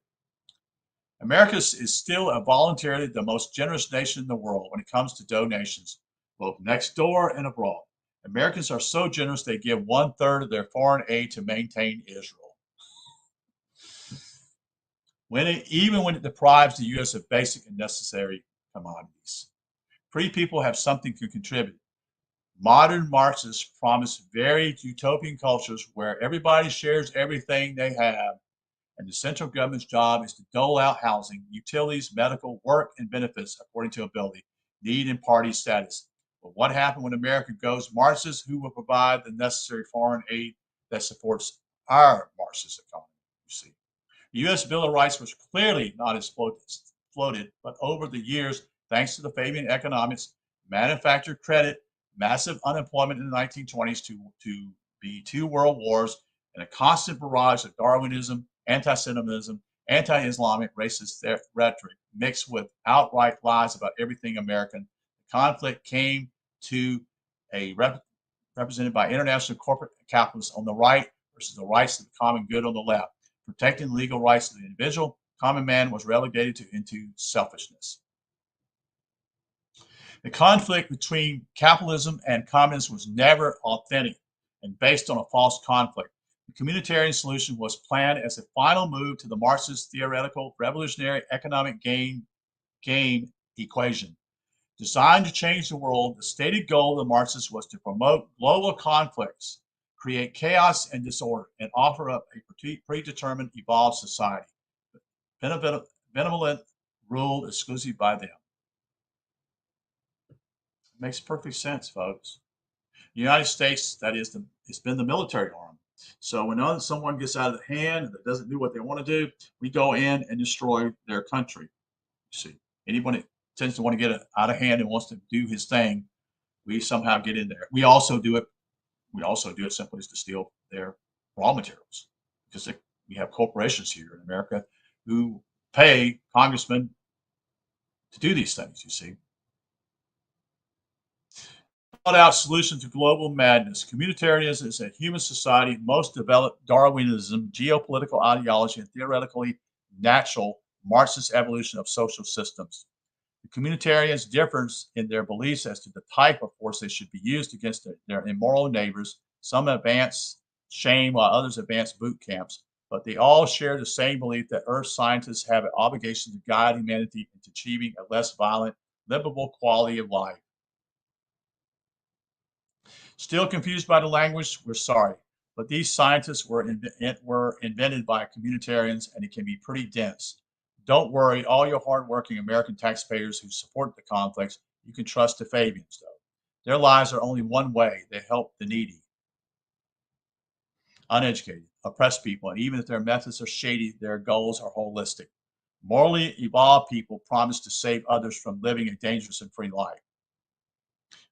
America is still voluntarily the most generous nation in the world when it comes to donations, both next door and abroad. Americans are so generous they give 1/3 of their foreign aid to maintain Israel. Even when it deprives the U.S. of basic and necessary commodities. Free people have something to contribute. Modern Marxists promise very utopian cultures where everybody shares everything they have, and the central government's job is to dole out housing, utilities, medical, work, and benefits according to ability, need, and party status. But what happens when America goes Marxist? Who will provide the necessary foreign aid that supports our Marxist economy? You see, the U.S. Bill of Rights was clearly not exploded, but over the years, thanks to the Fabian economics, manufactured credit, massive unemployment in the 1920s to be 2 world wars, and a constant barrage of Darwinism, anti-Semitism, anti-Islamic racist rhetoric mixed with outright lies about everything American, the conflict came to a represented by international corporate capitalists on the right versus the rights of the common good on the left. Protecting the legal rights of the individual, common man was relegated into selfishness. The conflict between capitalism and communism was never authentic and based on a false conflict. The communitarian solution was planned as a final move to the Marxist theoretical revolutionary economic game equation. Designed to change the world, the stated goal of the Marxists was to promote global conflicts, create chaos and disorder, and offer up a predetermined, evolved society, benevolent, ruled exclusively by them. It makes perfect sense, folks. The United States, that is, it's been the military arm. So when someone gets out of the hand that doesn't do what they want to do, we go in and destroy their country. You see, anyone that tends to want to get it out of hand and wants to do his thing, we somehow get in there. We also do it simply to steal their raw materials, because we have corporations here in America who pay congressmen to do these things, you see. Thought out solution to global madness. Communitarianism is a human society most developed Darwinism, geopolitical ideology, and theoretically natural Marxist evolution of social systems. The communitarians differ in their beliefs as to the type of force they should be used against their immoral neighbors. Some advance shame while others advance boot camps, but they all share the same belief that Earth scientists have an obligation to guide humanity into achieving a less violent, livable quality of life. Still confused by the language? We're sorry, but these scientists were invented by communitarians, and it can be pretty dense. Don't worry, all your hardworking American taxpayers who support the conflicts, you can trust the Fabians, though. Their lives are only one way. They help the needy, uneducated, oppressed people, and even if their methods are shady, their goals are holistic. Morally evolved people promise to save others from living a dangerous and free life.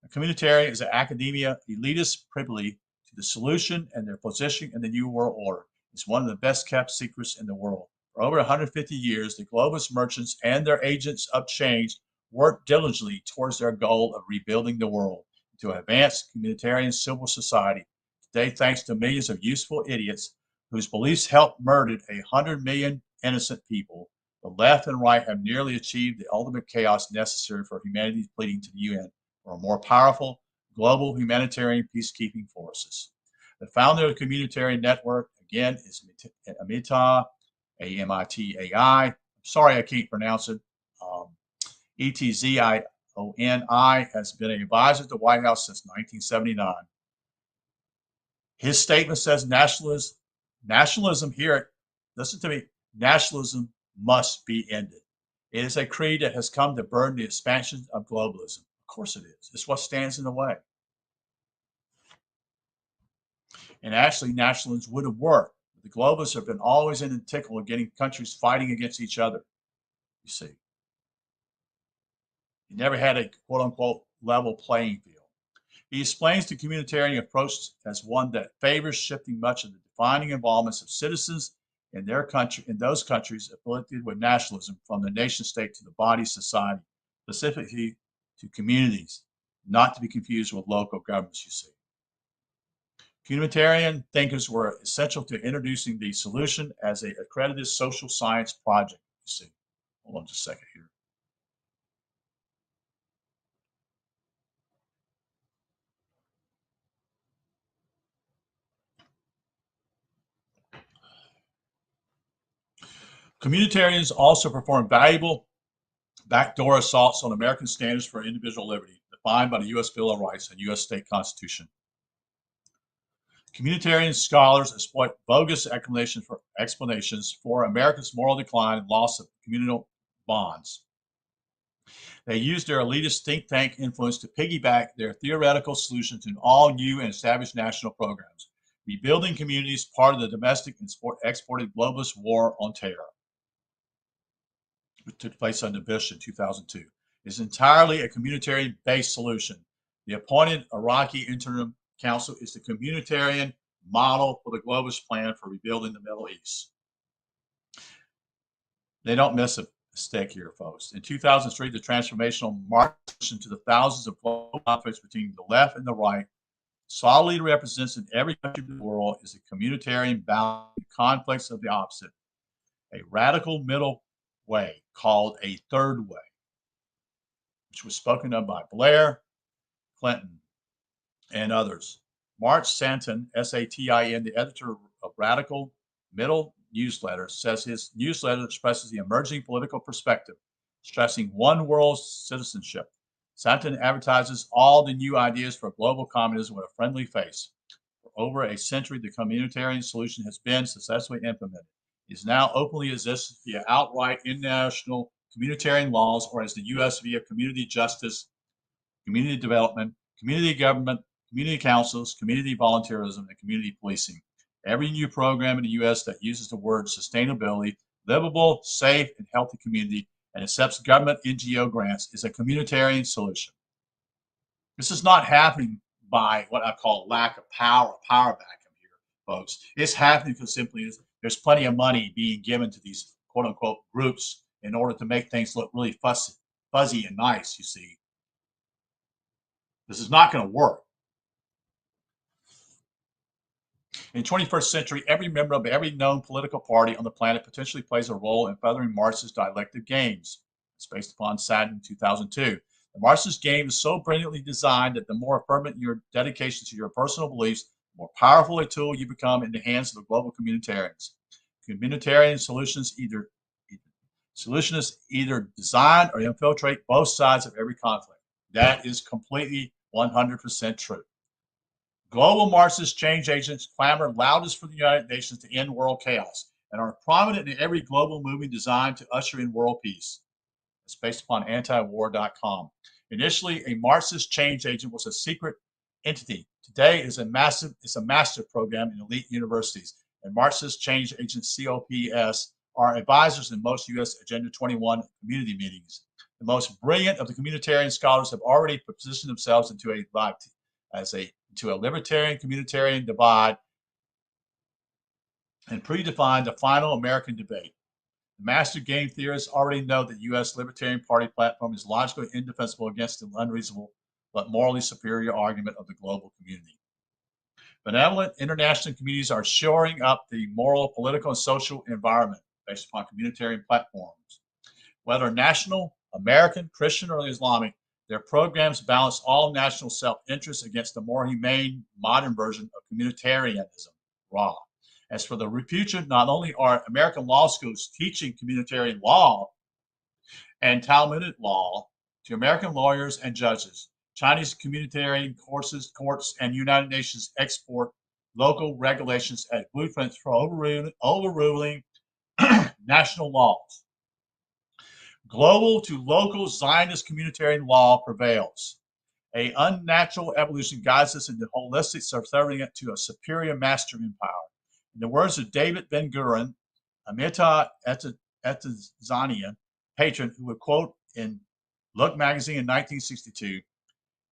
A communitarian is an academia elitist privy to the solution and their position in the New World Order. It's one of the best kept secrets in the world. For over 150 years, the globalist merchants and their agents of change worked diligently towards their goal of rebuilding the world into an advanced communitarian civil society. Today, thanks to millions of useful idiots whose beliefs helped murder 100 million innocent people, the left and right have nearly achieved the ultimate chaos necessary for humanity's pleading to the UN for more powerful global humanitarian peacekeeping forces. The founder of the Communitarian Network, again, is Amitai, A-M-I-T-A-I. I'm sorry I can't pronounce it. E-T-Z-I-O-N-I has been an advisor to the White House since 1979. His statement says nationalism here, listen to me, nationalism must be ended. It is a creed that has come to burden the expansion of globalism. Of course it is. It's what stands in the way. And actually, nationalism would have worked. The globalists have been always in the tickle of getting countries fighting against each other, you see. He never had a quote-unquote level playing field. He explains the communitarian approach as one that favors shifting much of the defining involvements of citizens in those countries affiliated with nationalism from the nation state to the body society, specifically to communities. not to be confused with local governments, you see. Communitarian thinkers were essential to introducing the solution as an accredited social science project, you see. Hold on just a second here. Communitarians also perform valuable backdoor assaults on American standards for individual liberty, defined by the U.S. Bill of Rights and U.S. state constitution. Communitarian scholars exploit bogus explanations for America's moral decline and loss of communal bonds. They use their elitist think tank influence to piggyback their theoretical solutions in all new and established national programs, rebuilding communities part of the domestic and exported globalist war on terror, which took place under Bush in 2002, is entirely a communitarian-based solution. The appointed Iraqi Interim Council is the communitarian model for the globalist plan for rebuilding the Middle East. They don't miss a mistake here, folks. In 2003, the transformational march to the thousands of global conflicts between the left and the right solidly represents in every country of the world is a communitarian balance conflicts of the opposite, a radical middle way called a third way, which was spoken of by Blair, Clinton, and others. Mark Satin, S-A-T-I-N, the editor of Radical Middle newsletter, says his newsletter expresses the emerging political perspective, stressing one world citizenship. Satin advertises all the new ideas for global communism with a friendly face. For over a century, the communitarian solution has been successfully implemented. It is now openly exists via outright international communitarian laws, or as the U.S. via community justice, community development, community government, community councils, community volunteerism, and community policing. Every new program in the U.S. that uses the word sustainability, livable, safe, and healthy community, and accepts government NGO grants is a communitarian solution. This is not happening by what I call lack of power vacuum here, folks. It's happening because simply there's plenty of money being given to these quote unquote groups in order to make things look really fuzzy and nice, you see. This is not going to work. In the 21st century, every member of every known political party on the planet potentially plays a role in furthering Marx's dialectic games. It's based upon Satin in 2002. The Marxist game is so brilliantly designed that the more fervent your dedication to your personal beliefs, the more powerful a tool you become in the hands of the global communitarians. Communitarian solutionists either design or infiltrate both sides of every conflict. That is completely 100% true. Global Marxist change agents clamor loudest for the United Nations to end world chaos and are prominent in every global movement designed to usher in world peace. It's based upon antiwar.com. Initially, a Marxist change agent was a secret entity. Today, it's a master program in elite universities, and Marxist change agents, COPS, are advisors in most U.S. Agenda 21 community meetings. The most brilliant of the communitarian scholars have already positioned themselves into a libertarian communitarian divide and predefined the final American debate. The master game theorists already know that the U.S. Libertarian Party platform is logically indefensible against the unreasonable but morally superior argument of the global community. Benevolent international communities are shoring up the moral, political, and social environment based upon communitarian platforms. Whether national, American, Christian, or Islamic, their programs balance all national self-interest against the more humane modern version of communitarianism, RA. As for the future, not only are American law schools teaching communitarian law and Talmudic law to American lawyers and judges, Chinese communitarian courts, and United Nations export local regulations as blueprints for overruling national laws. Global to local Zionist communitarian law prevails. A unnatural evolution guides us into holistic subservient to a superior master empire. In the words of David Ben-Gurion, a Meta-Etazanian patron who would quote in Look magazine in 1962,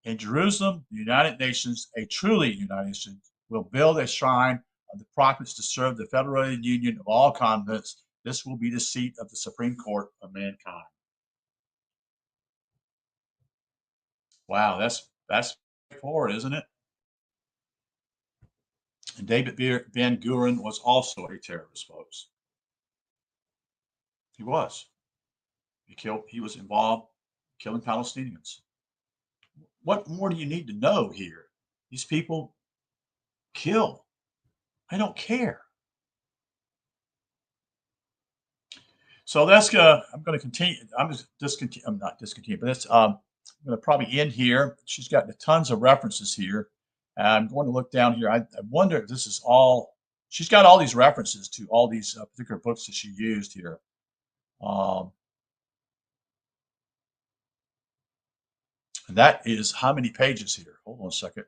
in Jerusalem, the United Nations, a truly United Nations, will build a shrine of the prophets to serve the federated union of all continents. This will be the seat of the Supreme Court of mankind. Wow, that's That's forward, isn't it? And David Ben Gurion was also a terrorist, folks. He was. He was involved in killing Palestinians. What more do you need to know here? These people kill. I don't care. So that's I'm going to continue. I'm just discontinue. I'm not discontinue, but that's I'm going to probably end here. She's got tons of references here. I'm going to look down here. I wonder if this is all. She's got all these references to all these particular books that she used here. And that is how many pages here? Hold on a second.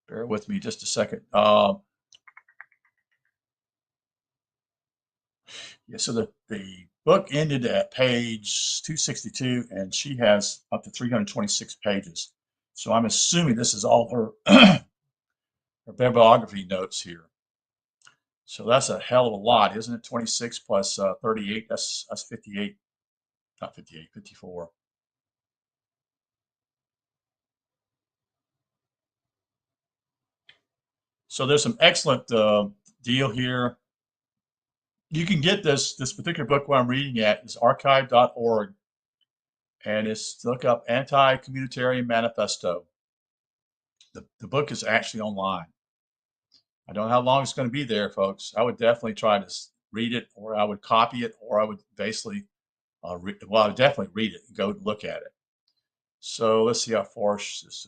Bear with me just a second. Yeah, so the book ended at page 262, and she has up to 326 pages. So I'm assuming this is all her her bibliography notes here. So that's a hell of a lot, isn't it? 26 plus 38, that's 58, not 58, 54. So there's some excellent deal here. You can get this particular book where I'm reading at is archive.org, and it's look up Anti-Communtarian Manifesto. The book is actually online. I don't know how long it's going to be there, folks. I would definitely try to read it, or I would copy it, or I would basically, I would definitely read it and go look at it. So let's see how far this.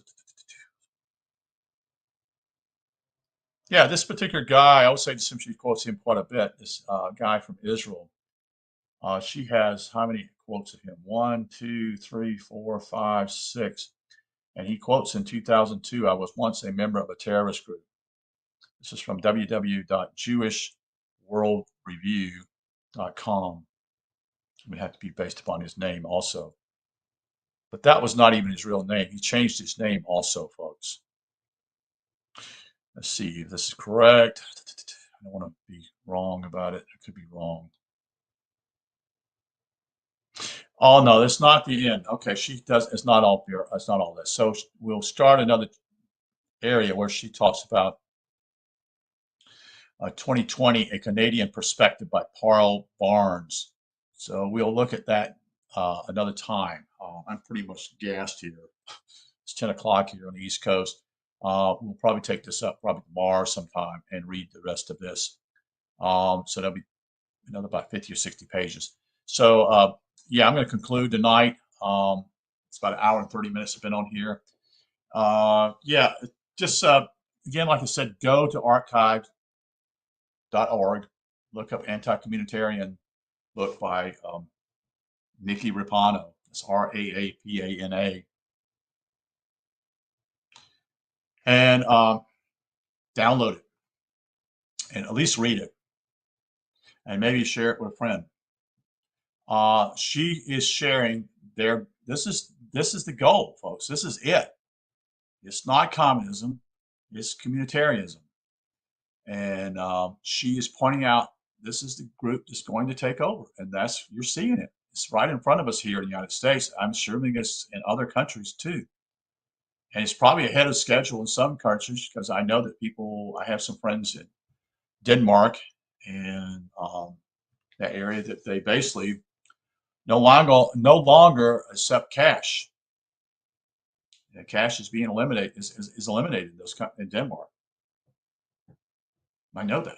Yeah, this particular guy, I would say she quotes him quite a bit. This guy from Israel. She has how many quotes of him? 1, 2, 3, 4, 5, 6. And he quotes in 2002, I was once a member of a terrorist group. This is from www.jewishworldreview.com. It would have to be based upon his name also. But that was not even his real name. He changed his name also, folks. Let's see if this is correct. I don't want to be wrong about it. I could be wrong. Oh no, that's not the end. Okay, she does. It's not all pure. It's not all this. So we'll start another area where she talks about 2020, A Canadian Perspective by Paul Barnes. So we'll look at that another time. I'm pretty much gassed here. It's 10 o'clock here on the East Coast. We'll probably take this up probably tomorrow sometime and read the rest of this. So that'll be another about 50 or 60 pages. So yeah, I'm going to conclude tonight. It's about an hour and 30 minutes I've been on here. Yeah, just again, like I said, go to archive.org, look up Anti-Communitarian book by Nikki Raapana. It's Raapana. And download it and at least read it and maybe share it with a friend. She is sharing this is the goal, folks. This is it. It's not communism, it's communitarianism. And she is pointing out this is the group that's going to take over. And you're seeing it. It's right in front of us here in the United States. I'm assuming it's in other countries too. And it's probably ahead of schedule in some countries because I know that I have some friends in Denmark and that area that they basically no longer accept cash. Cash is being eliminated is eliminated in Denmark. I know that.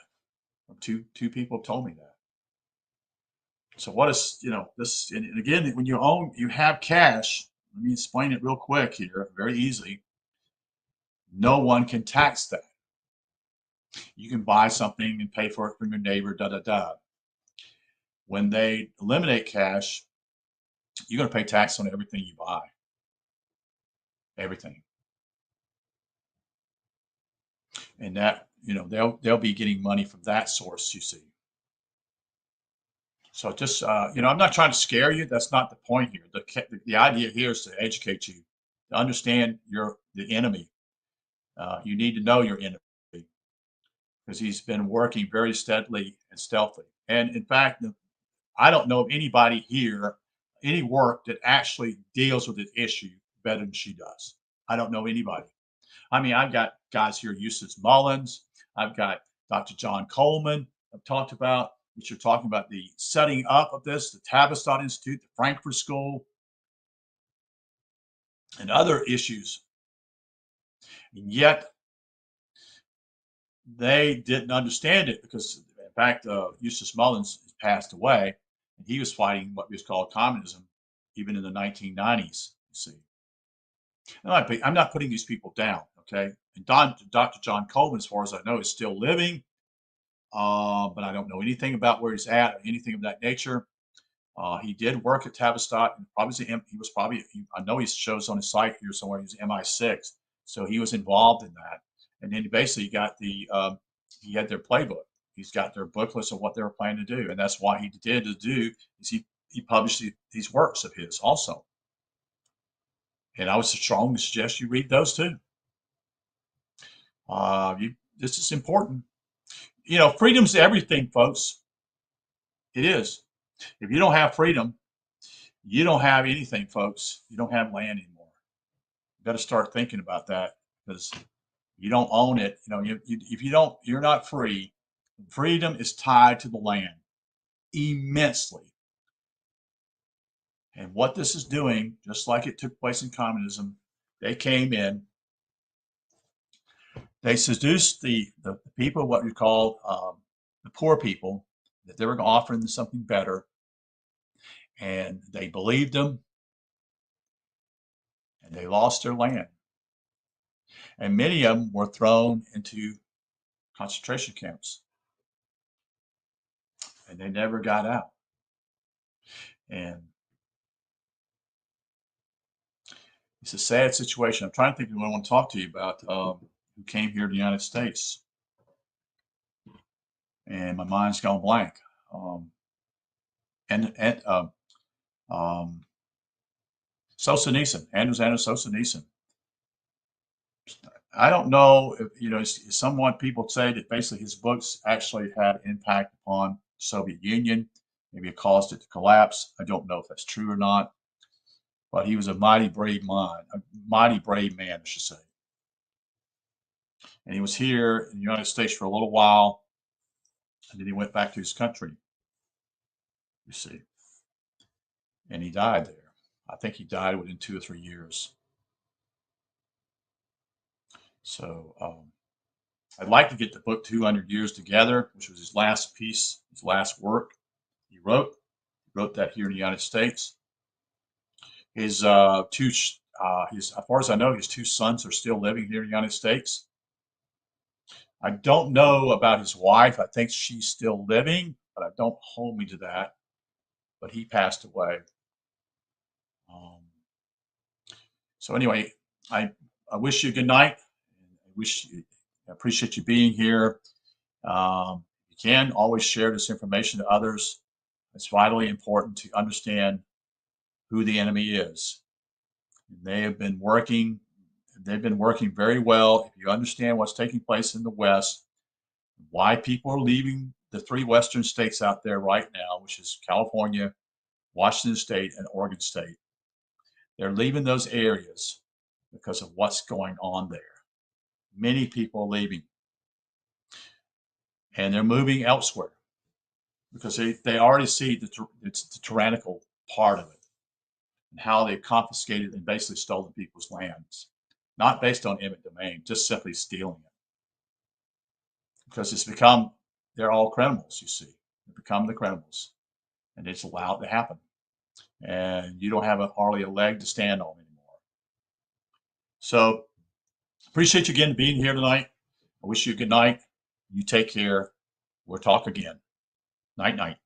Two people have told me that. So what is this? And again, when you have cash. Let me explain it real quick here, very easily. No one can tax that. You can buy something and pay for it from your neighbor. Da da da. When they eliminate cash, you're going to pay tax on everything you buy. Everything. And that they'll be getting money from that source. You see. So just I'm not trying to scare you. That's not the point here. The idea here is to educate you, to understand the enemy. You need to know your enemy because he's been working very steadily and stealthily. And in fact, I don't know of anybody here, any work that actually deals with this issue better than she does. I don't know anybody. I mean, I've got guys here, Eustace Mullins. I've got Dr. John Coleman. I've talked about, which are talking about the setting up of this, the Tavistock Institute, the Frankfurt School, and other issues. And yet, they didn't understand it because, in fact, Eustace Mullins passed away, and he was fighting what was called communism even in the 1990s, you see. I'm not putting these people down, okay? And Dr. John Coleman, as far as I know, is still living, but I don't know anything about where he's at or anything of that nature. He did work at Tavistock, and I know he shows on his site here somewhere, he was MI6, so he was involved in that. And then basically he had their playbook. He's got their booklets of what they were planning to do, and that's why he did to do is he published these works of his also. And I would strongly suggest you read those too. This is important. You know, freedom's everything, folks. It is. If you don't have freedom, you don't have anything, folks. You don't have land anymore. You got to start thinking about that because you don't own it. You know, if you don't, you're not free. Freedom is tied to the land immensely. And what this is doing, just like it took place in communism, they came in, they seduced the people, what we call the poor people, that they were going to offer them something better. And they believed them, and they lost their land. And many of them were thrown into concentration camps, and they never got out. And it's a sad situation. I'm trying to think of what I want to talk to you about who came here to the United States. And my mind's gone blank. Solzhenitsyn, Andrew Solzhenitsyn. I don't know if, you know, somewhat people say that basically his books actually had impact upon the Soviet Union. Maybe it caused it to collapse. I don't know if that's true or not. But he was a mighty brave man, I should say. And he was here in the United States for a little while, and then he went back to his country, you see. And he died there. I think he died within 2 or 3 years. So I'd like to get the book 200 Years Together, which was his last piece, his last work he wrote. He wrote that here in the United States. As far as I know, his 2 sons are still living here in the United States. I don't know about his wife. I think she's still living, but I don't hold me to that. But he passed away. So anyway, I wish you good night. I appreciate you being here. You can always share this information to others. It's vitally important to understand who the enemy is. They have been working. They've been working very well. If you understand what's taking place in the West, why people are leaving the 3 Western states out there right now, which is California, Washington State, and Oregon State. They're leaving those areas because of what's going on there. Many people are leaving. And they're moving elsewhere because they already see it's the tyrannical part of it and how they've confiscated and basically stolen people's lands. Not based on eminent domain, just simply stealing it. Because it's become, they're all criminals, you see. They become the criminals. And it's allowed to happen. And you don't have hardly a leg to stand on anymore. So, appreciate you again being here tonight. I wish you a good night. You take care. We'll talk again. Night, night.